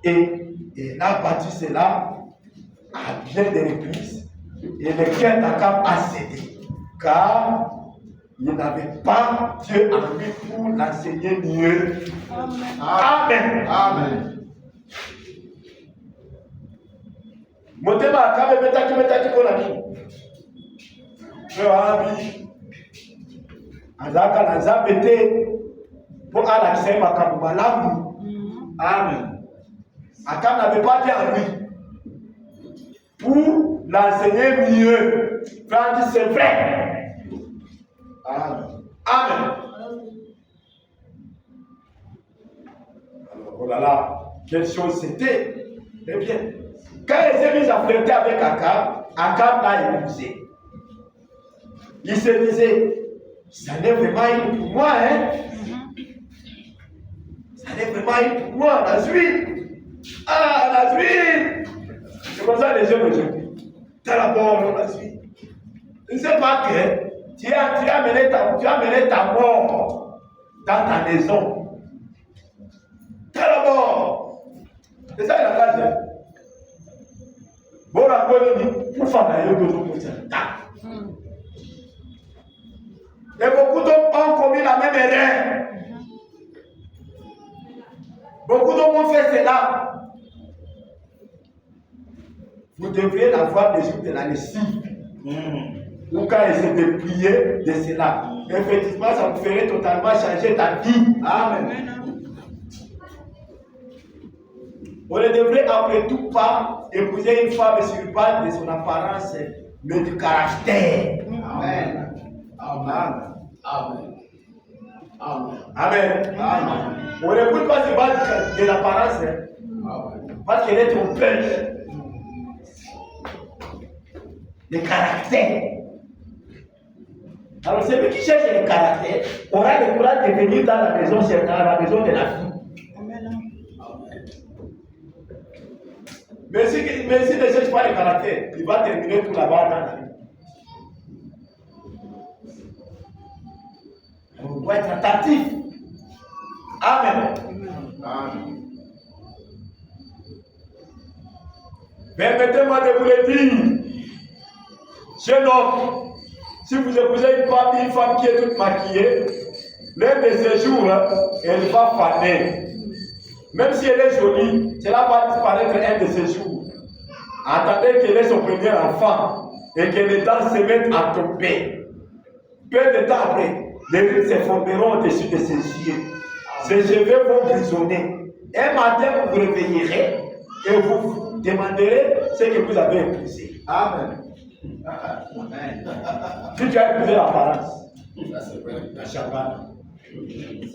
et il a bâti cela à bien des reprises. Et le cœur d'Akab a cédé. Car il n'avait pas Dieu en lui pour l'enseigner mieux. Amen. Amen. Motema Akab metaki konaki. Abi. Azaka na Nzambe te pour alakisa makambo malamu. Amen. Akab n'avait pas Dieu en lui pour l'enseigner mieux. Frère dit c'est vrai. Amen. Amen. Alors, oh là là, quelle chose c'était. Eh bien, quand il s'est mis à flirter avec Akab, Akab l'a épousé. Il se disait, ça n'est vraiment une pour moi, hein? Ça n'est vraiment une pour moi, Nazui. Ah, Nazui! C'est comme ça les gens aujourd'hui. T'as la bonne, Nazui. Je ne sais pas que tu as mené ta mort dans ta maison. T'as la mort. C'est ça la base. Bon, la bonne, pour faire la yoga, et beaucoup d'hommes ont commis la même erreur. Beaucoup d'hommes ont fait cela. Vous devriez l'avoir des jours de la lessive. Ou quand il s'est déplié de cela. Effectivement, ça vous ferait totalement changer ta vie. Amen. On ne devrait après tout pas épouser une femme sur base de son apparence, mais du caractère. Amen. Amen. Amen. Amen. Amen. Amen. On n'écoute pas sur base de l'apparence, parce qu'elle est trompeuse. Le caractère. Alors celui qui cherche le caractère aura le courage de venir dans la maison de la fille. Mais s'il ne cherche pas le caractère, il va terminer tout là-bas dans la vie. On doit être attentif. Amen. Amen. Permettez-moi de vous le dire. Jeune homme, si vous épousez une femme qui est toute maquillée, l'un de ces jours, elle va faner. Même si elle est jolie, cela va disparaître un de ces jours. Attendez qu'elle ait son premier enfant et que les dents se mettent à tomber. Peu de temps après, les rides se formeront au-dessus de ses yeux. Ses cheveux vont grisonner. Un matin, vous vous réveillerez et vous vous demanderez ce que vous avez épousé. Amen. Si tu as épousé l'apparence, la chambane,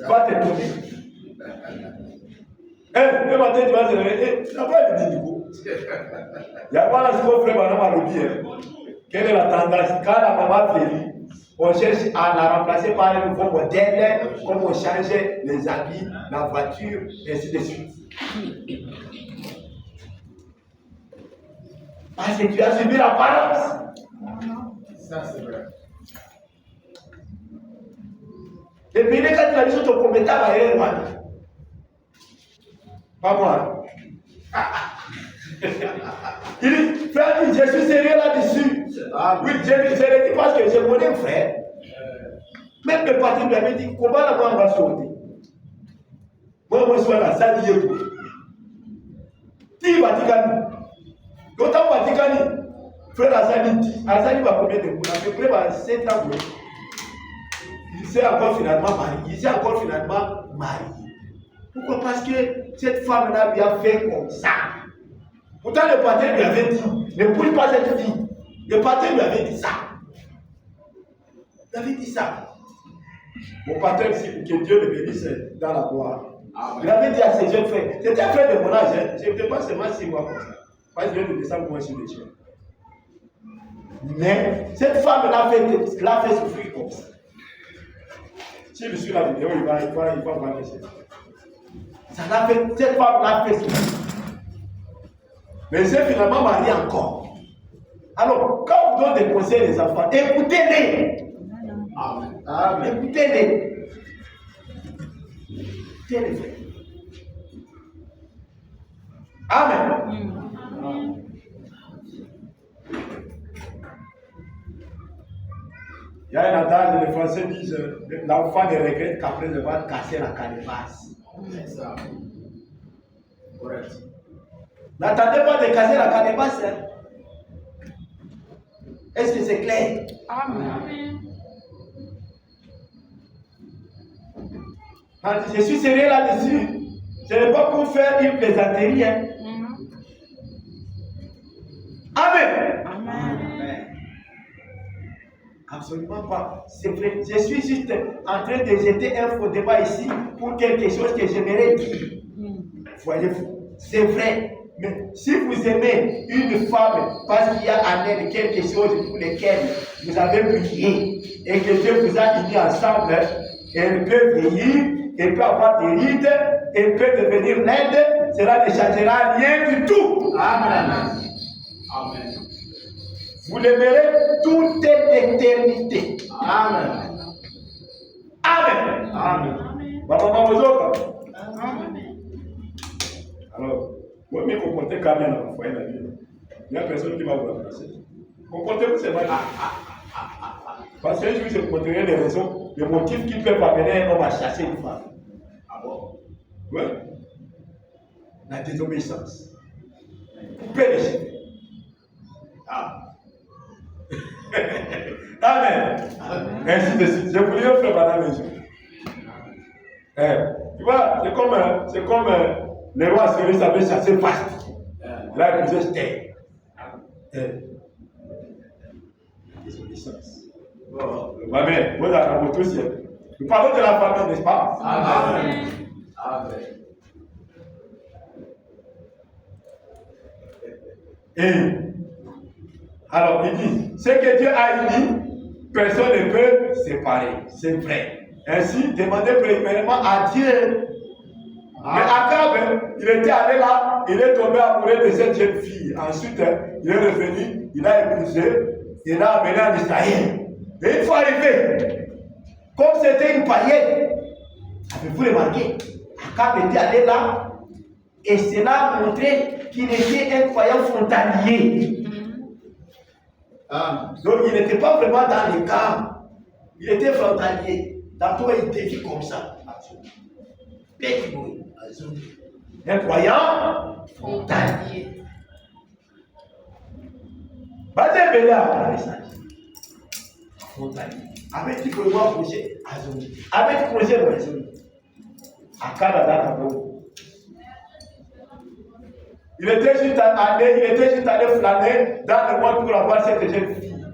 va te donner. Le matin, tu vas te réveiller. Tu n'as pas dit du coup. Il n'y a pas la seconde frère Madame Alobi. Quelle est la tendance? Quand la maman vieillit, on cherche à la remplacer par un nouveau modèle, comme on change les habits, la voiture, et ainsi de suite. Parce que tu as suivi l'apparence. Ça, c'est vrai. Et puis, quand tu as dit sur ton commentaire, pas moi. Il dit, frère, je suis sérieux là-dessus. Oui, je le dis parce que je connais un frère. Même le parti lui avait dit, comment la maman va sauter? Moi, je suis dans la salle de Qui Vaticani? D'autant Vaticani, frère Azali va combien de mois? À peu près 7 ans. Il s'est encore finalement marié. Pourquoi? Parce que cette femme-là lui a fait comme ça. Pourtant, le pater lui avait dit, ne pousse pas cette fille. Le pater lui avait dit ça. Il avait dit ça. Mon pater, que Dieu le bénisse dans la gloire. Il avait dit à ses jeunes frères, c'était un frère de mon âge, hein. Je n'étais pas seulement 6 mois comme ça. Parce que je viens de descendre moi sur les jeunes. Mais cette femme l'a fait souffrir comme ça. Si je suis la vidéo, il va voir les choses. Cette femme l'a fait souffrir. Mais c'est finalement marié encore. Alors, quand on donne des conseils aux enfants, écoutez-les. Amen. Écoutez-les. Écoutez-les, frères. Amen. Il y a un adage, les Français disent, l'enfant ne regrette qu'après avoir cassé la calebasse. C'est ça. Correct. N'attendez pas de casser la calebasse. Hein? Est-ce que c'est clair? Amen. Je suis sérieux là-dessus. Ce n'est pas pour faire une plaisanterie. Hein? Amen. Amen. Absolument pas. C'est vrai. Je suis juste en train de jeter un faux débat ici pour quelque chose que j'aimerais dire. Voyez-vous, c'est vrai. Mais si vous aimez une femme parce qu'il y a en elle quelque chose pour lequel vous avez prié et que Dieu vous a unis ensemble, elle peut vieillir, elle peut avoir des rides, elle peut devenir laide, cela ne changera rien du tout. Amen. Amen. Vous l'aimerez toute l'éternité. Amen. Amen. Amen. Amen. Alors, vous me comportez quand même dans le foyer de la vie. Il n'y a personne qui va vous remplacer. Comportez-vous seulement. Parce que je vous montrerai les raisons, les motifs qui peuvent amener un homme à chasser une femme. Ah bon? Oui. La désobéissance. Couper les cheveux. Ah. Amen. Ainsi de suite. Je voulais faire madame les yeux. Tu vois, c'est comme le roi Cyrus avait chassé Vaste. Il a épousé Esther. Désobéissance. Amen. Vous avez tous. Nous parlons de la famille, n'est-ce pas? Amen. Amen. Et alors il dit, ce que Dieu a uni, personne ne peut séparer. C'est vrai. Ainsi, demandez premièrement à Dieu. Mais Akab, il était allé là, il est tombé amoureux de cette jeune fille. Ensuite, il est revenu, il a épousé, il l'a amené en Israël. Et une fois arrivé, comme c'était une païenne, avez-vous remarqué? Akab était allé là, et cela montrait qu'il était un croyant frontalier. Donc il n'était pas vraiment dans les camps, il était frontalier. Tantôt il dévie comme ça. Un croyant frontalier. Frontalier. Avec qui peut voir projet Azoni. Avec projet Azoni. À Canada, il était juste allé flâner dans le monde pour avoir cette jeune fille.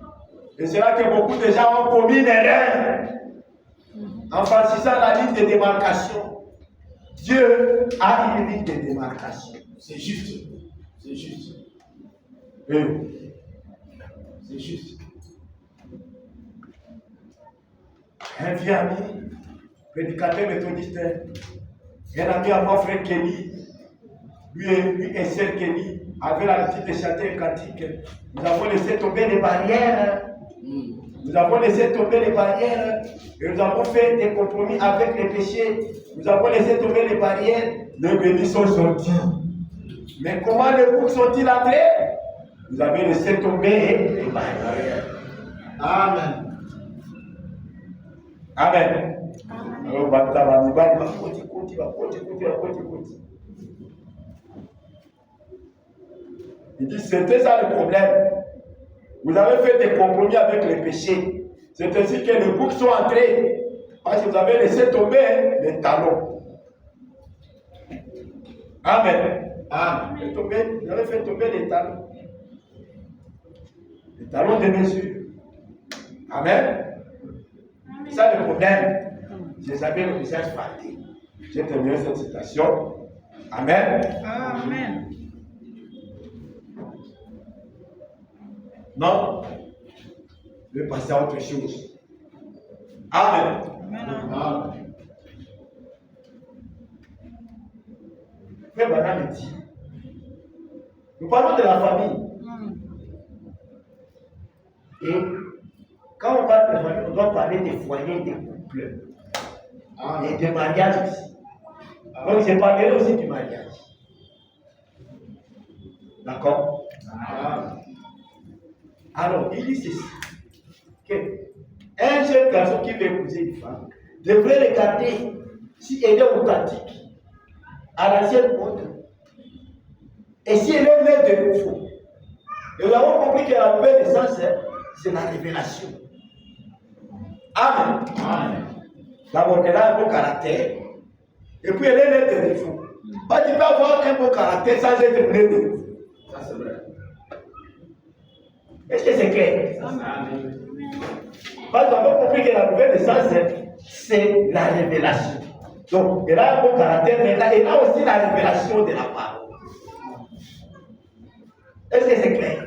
Et c'est là que beaucoup de gens ont commis une erreur en franchissant la ligne de démarcation. Dieu a une ligne de démarcation. C'est juste. C'est juste. Oui. C'est juste. Un vieux ami, prédicateur méthodiste, un ami à moi, frère Kenny, lui et sœur Kenny avaient l'habitude de chanter un cantique. Nous avons laissé tomber les barrières. Nous avons laissé tomber les barrières et nous avons fait des compromis avec les péchés. Nous avons laissé tomber les barrières. Les bénis sont sortis. Mais comment les boucs sont-ils entrés? Vous avez laissé tomber les barrières. Amen. Amen. Alors, Il dit, c'était ça le problème. Vous avez fait des compromis avec les péchés. C'est ainsi que les boucs sont entrés. Parce que vous avez laissé tomber les talons. Amen. Amen. Vous avez fait tomber les talons. Les talons de mesure. Amen. C'est ça le problème. J'avais le visage fâté. J'ai terminé cette citation. Amen. Amen. Non. Je vais passer à autre chose. Amen. Amen. Frère Branham dit, nous parlons de la famille. Et quand on parle de la famille, on doit parler des foyers, des couples. Et des mariages aussi. Donc j'ai parlé aussi du mariage. D'accord? Alors, il dit ceci. Un jeune garçon qui veut épouser une femme devrait regarder si elle est authentique à l'ancienne mode et si elle est née de nouveau. Et nous avons compris que la nouvelle naissance, c'est la révélation. Amen. Amen. D'abord, elle a un bon caractère et puis elle est née de nouveau. Pas tu peux avoir un bon caractère sans être né de nouveau. Ça c'est vrai. Est-ce que c'est clair? Amen. Parce que nous avons compris que la nouvelle naissance, c'est la révélation. Donc, elle a un bon caractère, mais elle a aussi la révélation de la parole. Est-ce que c'est clair?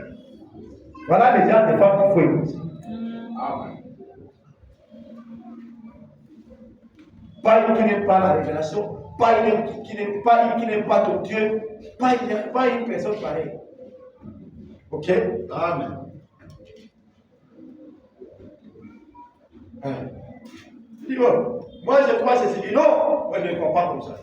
Voilà les gens des femmes qu'il faut écouter. Amen. Pas une qui n'aime pas la révélation, pas une qui n'aime pas ton Dieu, pas une personne pareille. Ok? Amen. Il dit, bon, moi je crois ceci. Il dit, non, moi je ne crois pas comme ça.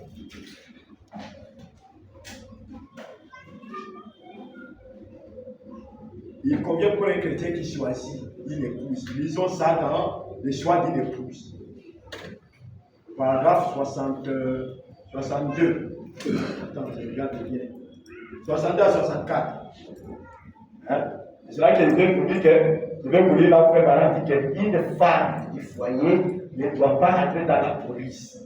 Il convient pour un chrétien qui choisit une épouse. Lisons ça dans le choix d'une épouse. Paragraphe 62. Attends, je regarde bien. 62 à 64. Hein? C'est là que je vais vous lire là où Frère Branham dit qu'une femme du foyer ne doit pas entrer dans la police.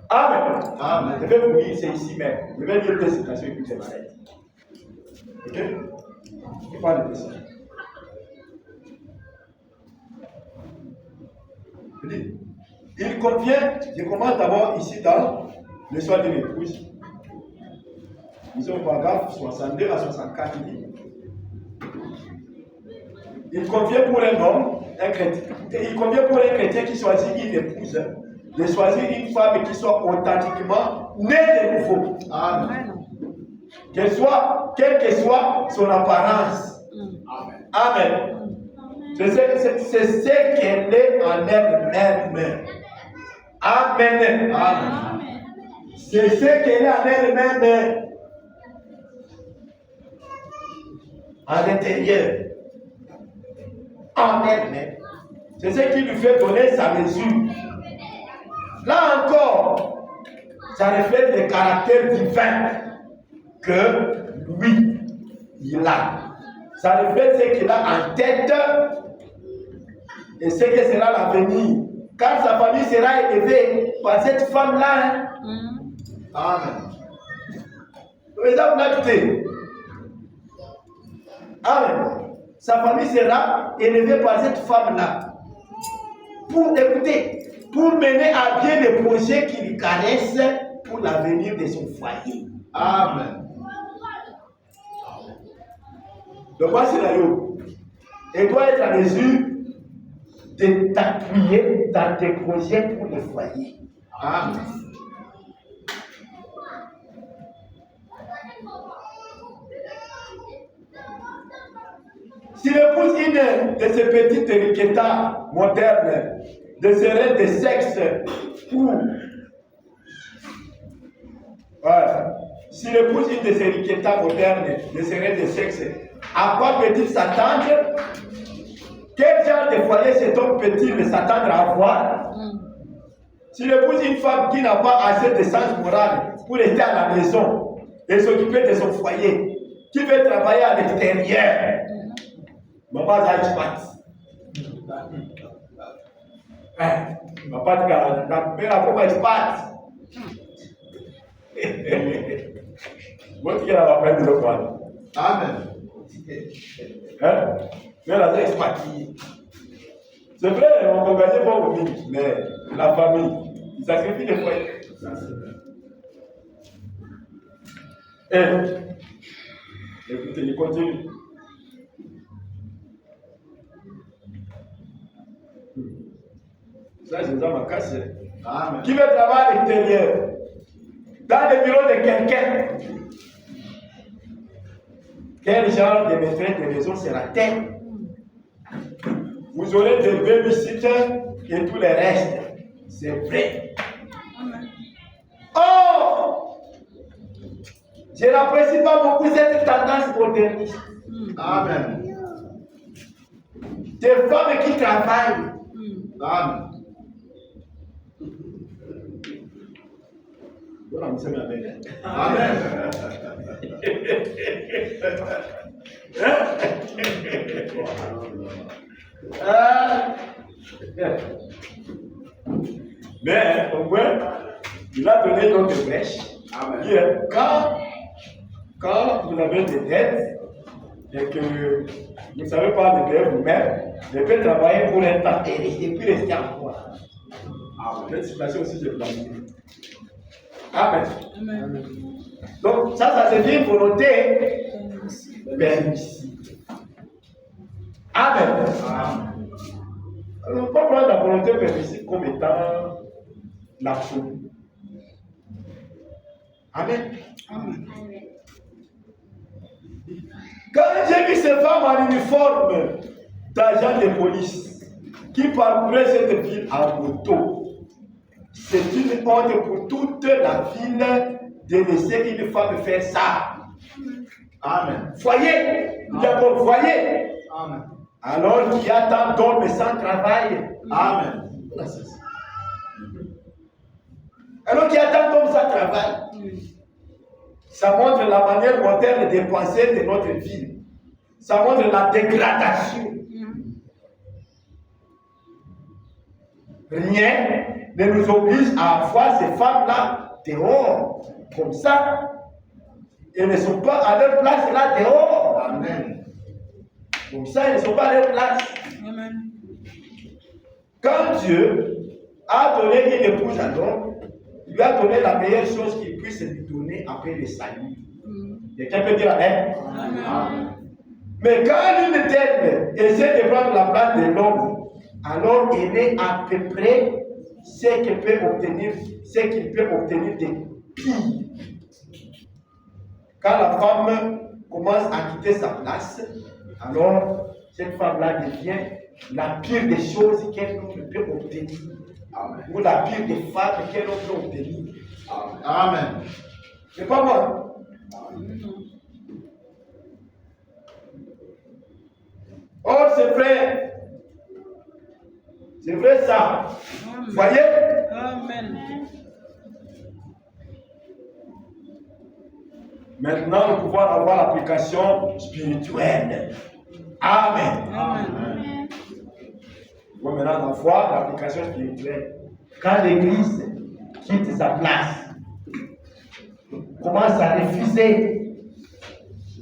Amen. Amen. Je vais vous lire, c'est ici même. Je vais lire des citations et puis c'est pareil. Ok? Je parle de ça. Il convient, je commence d'abord ici dans le choix d'une épouse. Disons paragraphe 62 à 64, il dit. Il convient pour un homme, il convient pour un chrétien qui choisit une épouse, de choisir une femme qui soit authentiquement née de nouveau. Amen. Quelle que soit son apparence. Amen. Amen. C'est ce qu'elle est en elle-même. Amen. Amen. C'est ce qu'elle est en elle-même. À l'intérieur. En elle-même. C'est ce qui lui fait donner sa mesure. Là encore, ça reflète le caractère divin que lui, il a. Ça reflète ce qu'il a en tête et ce que sera l'avenir. Quand sa famille sera élevée par cette femme-là. Amen. Mais ça, vous l'avez. Amen. Sa famille sera élevée par cette femme-là. Pour écouter, pour mener à bien les projets qui lui caressent pour l'avenir de son foyer. Amen. Donc, voici la yo. Elle doit être à mesure de t'appuyer dans tes projets pour le foyer. Amen. S'il épouse une de ces petites riquetas modernes, de ces reines de sexe, ou s'il épouse une de ces riquetas modernes, de ces reines de sexe, à quoi peut-il s'attendre? Quel genre de foyer cet homme peut-il s'attendre à avoir? S'il épouse une femme qui n'a pas assez de sens moral pour rester à la maison, et s'occuper de son foyer, qui veut travailler à l'extérieur. Maman a expat. Papa dit la mère comment expat. Moi qui a la peine de le voir. Amen. Mais la expat. C'est vrai, on peut gagner beaucoup, mais la famille, il sacrifie les foyers. Écoutez, il continue. Ça, c'est dans ma casse. Qui veut travailler à l'extérieur, dans le bureau de quelqu'un, quel genre de maîtresse de maison sera-t-elle? Vous aurez des babysitters et tout le reste. C'est vrai. Oh! Je n'apprécie pas beaucoup cette tendance moderniste. Amen. Des femmes qui travaillent. Amen. Amen. Mais au moins, il a donné une autre brèche. Amen. Quand vous avez des dettes et que vous ne savez pas les payer vous-même, vous pouvez travailler pour un temps et puis rester en foi. Cette situation aussi, je planifié. Amen. Amen. Donc, ça devient une volonté permissible. Amen. On ne peut pas prendre la volonté permissible comme étant l'absolu. Amen. Amen. Quand j'ai vu ces femmes en uniforme d'agents de police qui parcouraient cette ville en moto, c'est une honte pour toute la ville de laisser une femme faire ça. Amen. Voyez, d'abord, voyez. Amen. Alors qu'il y a tant d'hommes sans travail. Amen. Alors qu'il y a tant d'hommes sans travail. Ça montre la manière moderne de penser de notre vie. Ça montre la dégradation. Rien ne nous oblige à voir ces femmes-là dehors, comme ça. Elles ne sont pas à leur place là dehors. Amen. Comme ça, elles ne sont pas à leur place. Amen. Quand Dieu a donné une épouse à l'homme, il lui a donné la meilleure chose qu'il puisse lui donner après le salut. Quelqu'un peut dire Amen. Amen. Mais quand l'une d'elles essaie de prendre la place de l'homme, alors elle est à peu près ce qu'il peut obtenir de pire. Quand la femme commence à quitter sa place, alors cette femme-là devient la pire des choses qu'un homme peut obtenir. Amen. Ou la pire des femmes qu'un homme peut obtenir. Amen. C'est pas moi. Amen. Oh, c'est vrai. C'est vrai ça. Amen. Vous voyez? Amen. Maintenant, nous pouvons avoir l'application spirituelle. Amen. Amen. Nous pouvons maintenant avoir l'application spirituelle. Quand l'Église quitte sa place, commence à refuser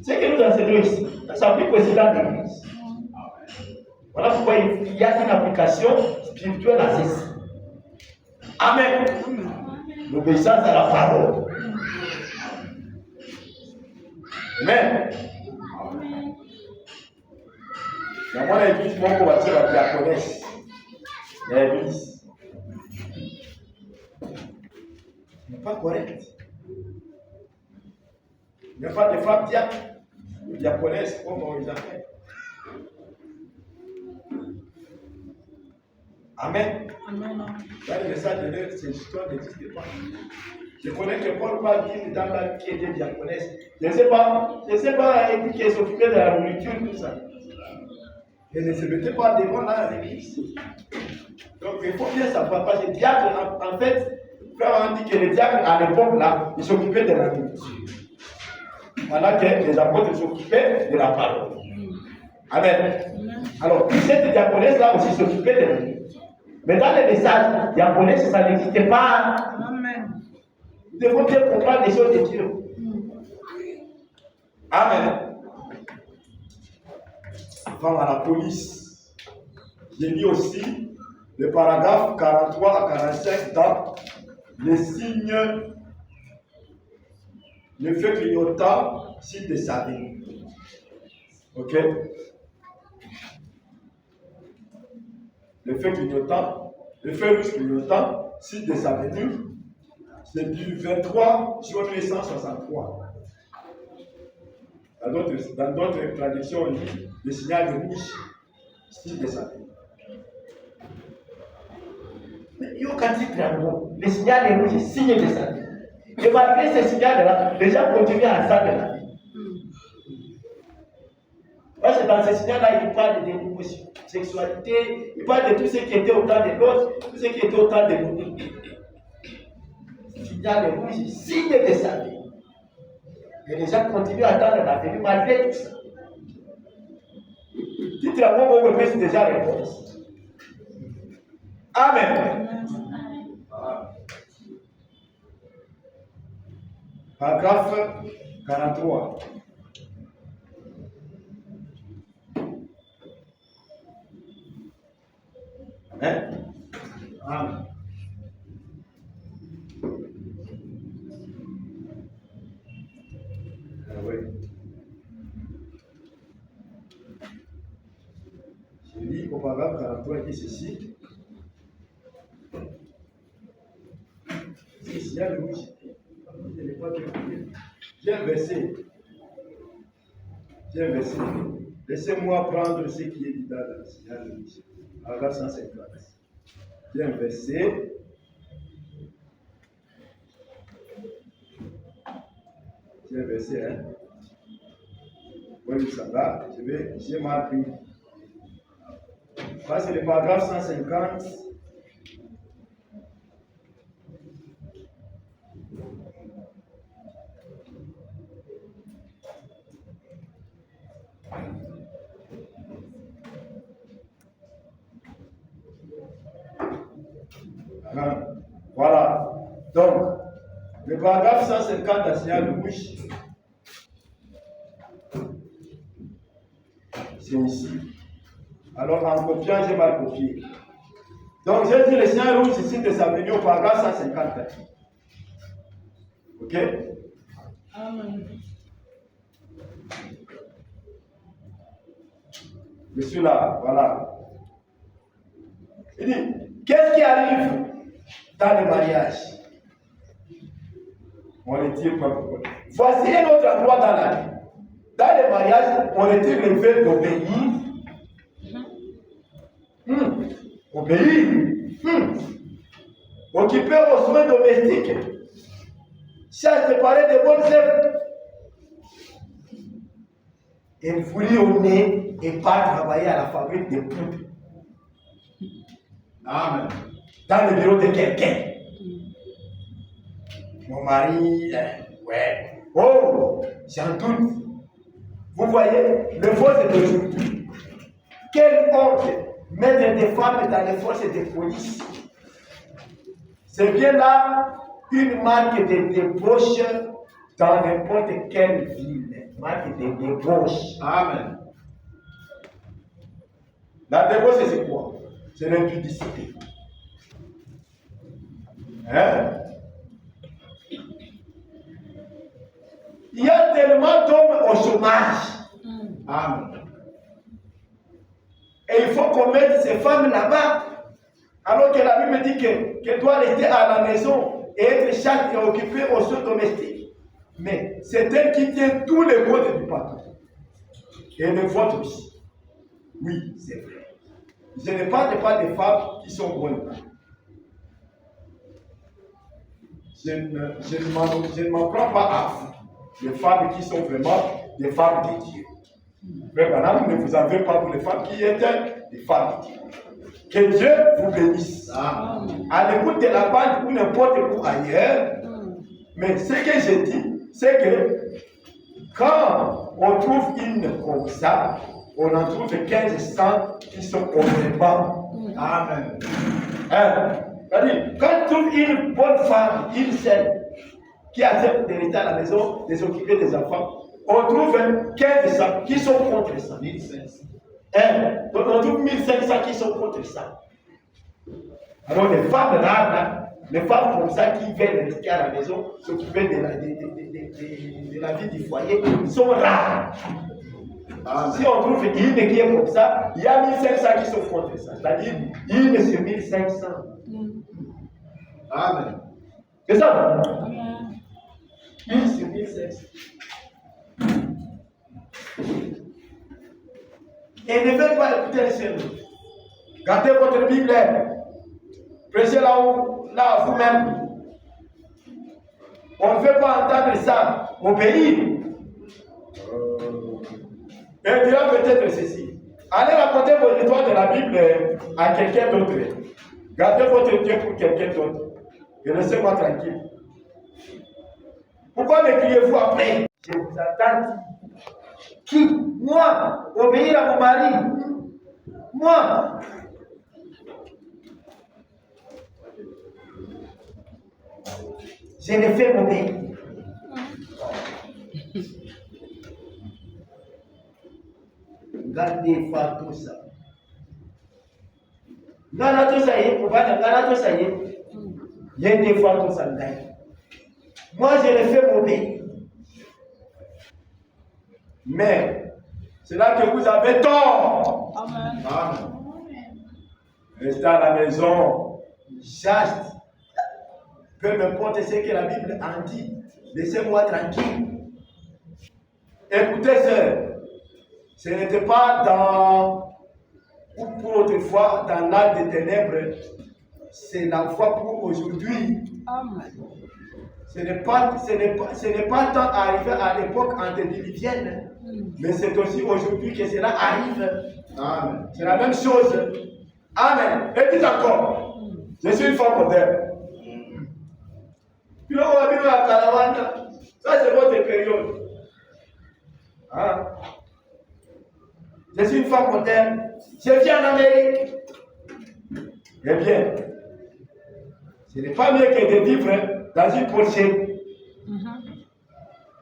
ce que nous enseignons ici, ça s'applique aussi dans l'Église. Voilà pourquoi il y a une application spirituelle à ceci. Amen. L'obéissance à la parole. Amen. Dans mon église, mon combattu la diaconesse. L'église n'est pas correcte. Il n'y a pas de femmes diaconesses comme on les appelle. Amen. Amen. Dans le message de l'heure, ces histoires n'existent pas. Je connais que Paul parle d'une dame là qui était diaconesse. Je ne sais pas, et qui s'occupait de la nourriture, tout ça. Elle ne se mettait pas devant là l'église. Donc il faut bien savoir, parce que diacre, en fait, frère, on dit que les diacres à l'époque là, ils s'occupaient de la nourriture. pendant que les apôtres s'occupaient de la parole. Amen. Alors, cette diaconesse-là aussi s'occupait de nous. Mais dans les messages, diaconesse, ça n'existait pas. Amen. Nous devons bien comprendre les choses de Dieu. Amen. Avant à la police, j'ai mis aussi le paragraphe 43 à 45 dans les signes, le feu clignotant, signe de sa vie. Ok? Le feu clignotant, le feu rouge clignotant, signe de sa venue, c'est du 23 juin 1963. Dans d'autres traductions, on dit le signal rouge, signe de sa venue. Mais le signal rouge, signe de sa vie. Et malgré ce signal-là, les gens continuent à ça de la vie. Parce que dans ce signal-là, il parle de l'homosexualité, il parle de tout ce qui était au temps de l'autre, tout ce qui était au temps de nous. Le signal rouge, signe de sa vie. Et les gens continuent à attendre la venue malgré tout ça. Dites-le moi, vous me faites déjà réponse. Amen. Paragraphe 43. Amen. Amen. Ah oui. Je lis au paragraphe 43 et ceci. C'est signal rouge. J'ai un verset. Laissez-moi prendre ce qui est dit dans le signal rouge. Paragraphe 150. J'ai un verset. Hein. Oui, ça va. J'ai marqué. Ça, c'est le paragraphe 150. Voilà. Donc, le paragraphe 150 dans signal rouge, c'est ici. Alors, en copiant, j'ai mal copié. Donc, j'ai dit le signal rouge ici de sa venue au paragraphe 150. Ok? Amen. Je suis là, voilà. Il dit, qu'est-ce qui arrive dans le mariage? On retire pas pourquoi. Voici un autre endroit dans la vie. Dans le mariage, on retire le fait d'obéir. Obéir. Occuper aux soins domestiques. Cherche préparer de bonnes œuvres. Et fouiller au nez et pas travailler à la fabrique des poupes. Amen. Dans le bureau de quelqu'un. Mon mari, ouais. Oh, j'en doute. Vous voyez, le force d'aujourd'hui. Quelle honte mettre des femmes dans les forces de police. C'est bien là une marque de débauche dans n'importe quelle ville. Marque de débauche. Amen. La débauche, c'est quoi? C'est l'impudicité. Hein? Il y a tellement d'hommes au chômage. Amen. Et il faut qu'on mette ces femmes là-bas. Alors que la Bible dit qu'elles doivent rester à la maison et être chaste et occupées aux soins domestiques. Mais c'est elle qui tient tous les comptes du patron. Et le vôtre aussi. Oui, c'est vrai. Je ne parle pas des femmes qui sont bonnes. Je ne m'en prends pas à vous. Les femmes qui sont vraiment des femmes de Dieu. Mais madame, ne vous en faites pas pour les femmes qui étaient des femmes de Dieu. Que Dieu vous bénisse. Amen. À l'écoute de la bande ou n'importe où ailleurs. Mais ce que je dis, c'est que Quand on trouve une comme ça, on en trouve 1500 qui sont complètement. Amen. Hein? C'est-à-dire, quand tu trouves une bonne femme, une seule, qui accepte de rester à la maison, de s'occuper des enfants, on trouve 1500 qui sont contre ça. 1500. Donc on trouve 1500 qui sont contre ça. Alors les femmes rares, là, les femmes comme ça qui veulent rester à la maison, s'occuper de la vie du foyer, sont rares. Si on trouve une qui est comme ça, il y a 1500 qui sont contre ça. C'est-à-dire, une sur 1500. Amen. C'est ça? Amen. Une sur 1500. Et ne faites pas écouter les seuls. Gardez votre Bible. Prêchez là vous-même. On ne veut pas entendre ça. Obéir. Et dira peut-être ceci. Allez raconter vos histoires de la Bible à quelqu'un d'autre. Gardez votre Dieu pour quelqu'un d'autre. Et laissez-moi tranquille. Pourquoi me criez-vous après? Je vous attends. Qui? Moi? Obéir à mon mari? Moi? Je ne fais m'obéir. Gardez fois tout ça. Gardez tout ça, gardez tout ça. Il y a des fois tout ça. Moi, je ne fais m'obéir. Mais c'est là que vous avez tort. Amen. Amen. Restez à la maison, chaste. Peu m'importe ce que la Bible en dit. Laissez-moi tranquille. Écoutez, sœurs. Ce n'était pas pour autrefois dans l'âge des ténèbres. C'est la foi pour aujourd'hui. Amen. Ce n'est pas tant arrivé à l'époque antédiluvienne, mais c'est aussi aujourd'hui que cela arrive. Amen. C'est la même chose. Amen. Et dites encore, je suis une femme moderne. Puis là, on va venir à Caravane. Ça, c'est votre période. Hein? Je suis une femme moderne. Je vis en Amérique. Eh bien, ce n'est pas mieux que de vivre dans une Porsche.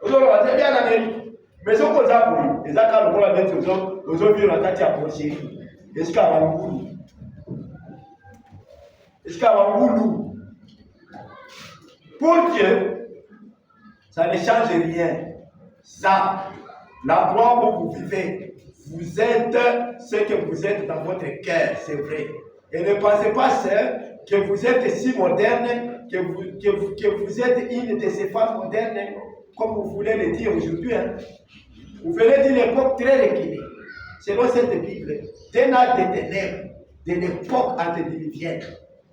Aujourd'hui, je vis en Amérique. Mais ce qu'on a pour les accords pour la mettre aux autres vivre en tant que Porsche. Est-ce qu'à Wangoulou? Est-ce qu'à Wangoulou? Pour que ça ne change rien. Ça, l'endroit où vous vivez, vous êtes ce que vous êtes dans votre cœur, c'est vrai. Et ne pensez pas, sœur, que vous êtes si moderne, que vous êtes une de ces femmes modernes, comme vous voulez le dire aujourd'hui. Hein. Vous venez d'une époque très reculée, selon cette Bible, d'un âge de ténèbres, de l'époque antédiluvienne,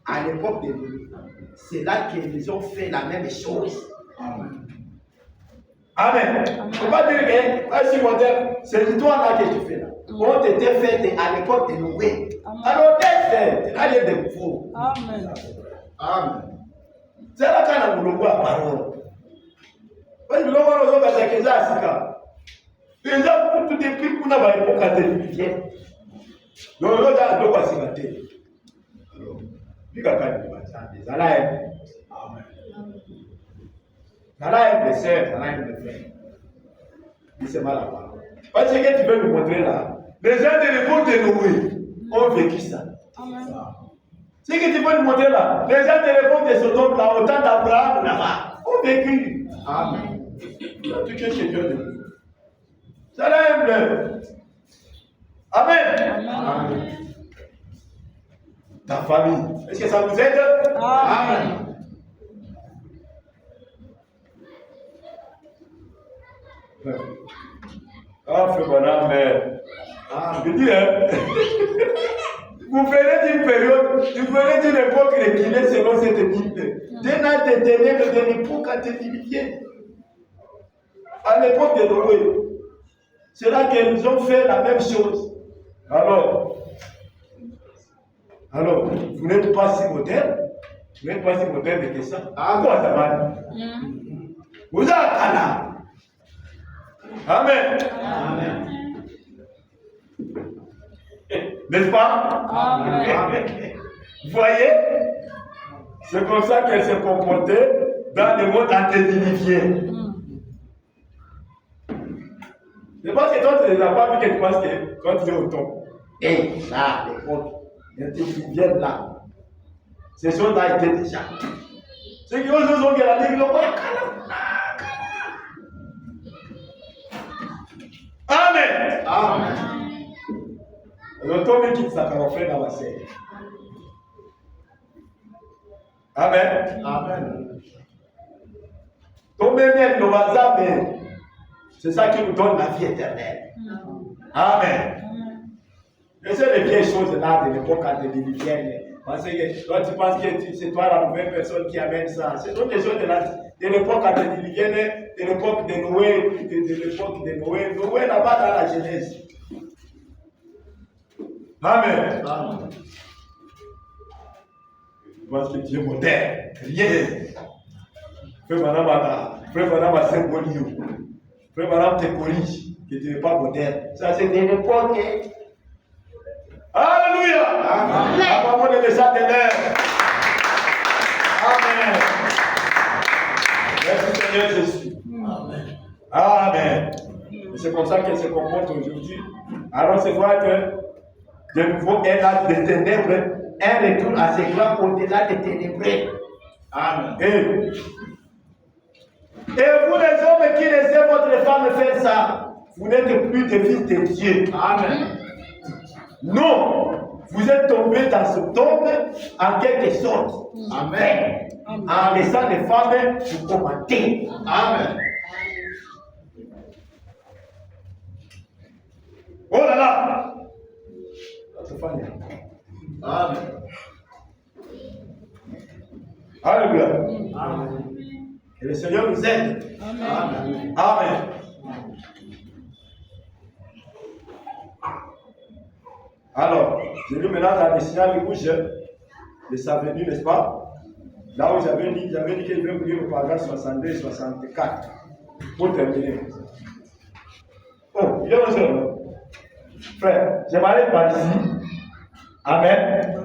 à l'époque de Dieu. C'est là qu'ils ont fait la même chose. Amen. Amen. Il ne faut pas dire que si moderne, c'est l'histoire là que tu fais là. On était fait à l'époque de Noé. Alors, qu'est-ce que c'est de vous? Amen. Amen. C'est là qu'on a voulu voir parole. Parce que l'on va nous dire que c'est ça. Déjà, tout depuis qu'on a l'époque antédiluvienne. Donc, on a le droit de se battre. Alors, lui, quand il va des alains. Amen. Ça là aime les sœurs, ça là aime les frères. Dis c'est mal la parole. Parce que tu veux nous montrer là, les gens de l'époque de Noé ont vécu ça. Amen. Ce que tu veux nous montrer là, les gens de l'époque de Sodome là, au temps d'Abraham là-bas, ont vécu. Amen. Tu qu'est-ce que Dieu dit? Ça là aime le. Amen. Amen. Ta famille, est-ce que ça vous aide? Amen. Ah, frère Bonham, mais. Je dis, hein. Vous venez d'une période, vous venez d'une époque reculée selon cette Bible. D'un âge de ténèbres, de l'époque antédiluvienne. À l'époque de Noé. C'est là qu'ils ont fait la même chose. Alors, vous n'êtes pas si moderne. Vous n'êtes pas si moderne que ça. Ah, quoi, ça va? Vous êtes là. Amen. Amen. N'est-ce pas? Amen. Vous voyez? C'est comme ça qu'elle s'est comportée dans le monde antédiluvien. Je pense que toi, tu ne les as pas vu que tu penses que quand tu es au tombe. Et là, les autres, antédiluviennes là, ces choses-là étaient déjà. Ceux qui ont joué la Bible, Amen. Amen. Le tombe qui s'appelle fait dans la scène. Amen. Amen. Tombe bien le hasard, mais c'est ça qui nous donne la vie éternelle. Amen. Et c'est les vieilles choses là de l'époque antédiluvienne. Parce que toi, tu penses que c'est toi la nouvelle personne qui amène ça. Ce sont des choses de l'époque antédiluvienne, de l'époque de Noé, de l'époque de Noé. Noé là-bas dans la Genèse. Amen. Amen. Parce que Dieu est moderne. Rien. Frère Madame a symbolisé. Frère Madame te corrige que tu n'es pas moderne. Ça, c'est de l'époque. Alléluia. Amen. Apparemment, on est déjà de l'air. Amen. Merci Seigneur Jésus. Amen. Amen. Et c'est comme ça qu'elle se comporte aujourd'hui. Alors, c'est vrai que de nouveau, un âge de ténèbres, un retour à ses grands au-delà des ténébreux. Amen. Et vous, les hommes qui laissez votre femme faire ça, vous n'êtes plus des fils de Dieu. Amen. Non, vous êtes tombés dans ce tombe en quelque sorte. Amen. En laissant les femmes vous commenter. Amen. Oh là là! Amen. Alléluia. Amen. Et le Seigneur nous aide. Amen. Amen. Alors, je lis maintenant dans le signal rouge de sa venue, n'est-ce pas? Là où j'avais dit qu'il veut lire le paragraphe 62 et 64. Pour terminer. Oh, il y a un seul. Frère, j'aimerais par ici. Amen.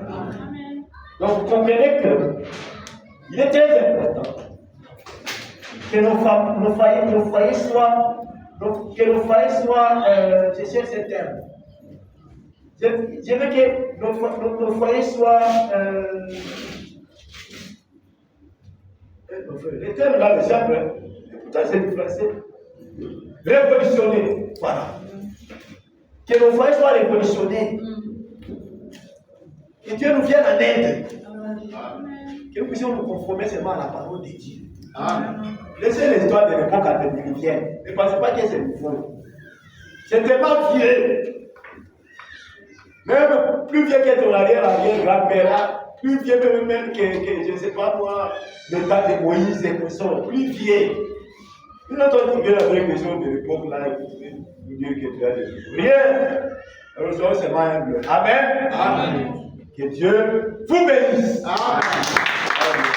Amen. Donc, vous comprenez que il est très important que nos foyers soient, je cherche ce terme. Je veux que nos foyers soient, le terme là, le simple, pourtant c'est du français, révolutionner, voilà. Que nos foyers soient révolutionnés. Que Dieu nous vienne en aide. Que nous puissions nous conformer seulement à la parole de Dieu. Amen. Laissez l'histoire de l'époque antédiluvienne. Ne pensez pas que c'est nouveau. C'est tellement vieux. Même plus vieux que ton arrière-grand-père, plus vieux même que je ne sais pas moi, le temps de Moïse et Conson, plus vieux. Nous n'entendons pas avec les gens de l'époque là, vous dire que tu as des rien. Alors, ça, c'est ma humble. Amen. Amen. Que Dieu vous bénisse. Amen. Amen.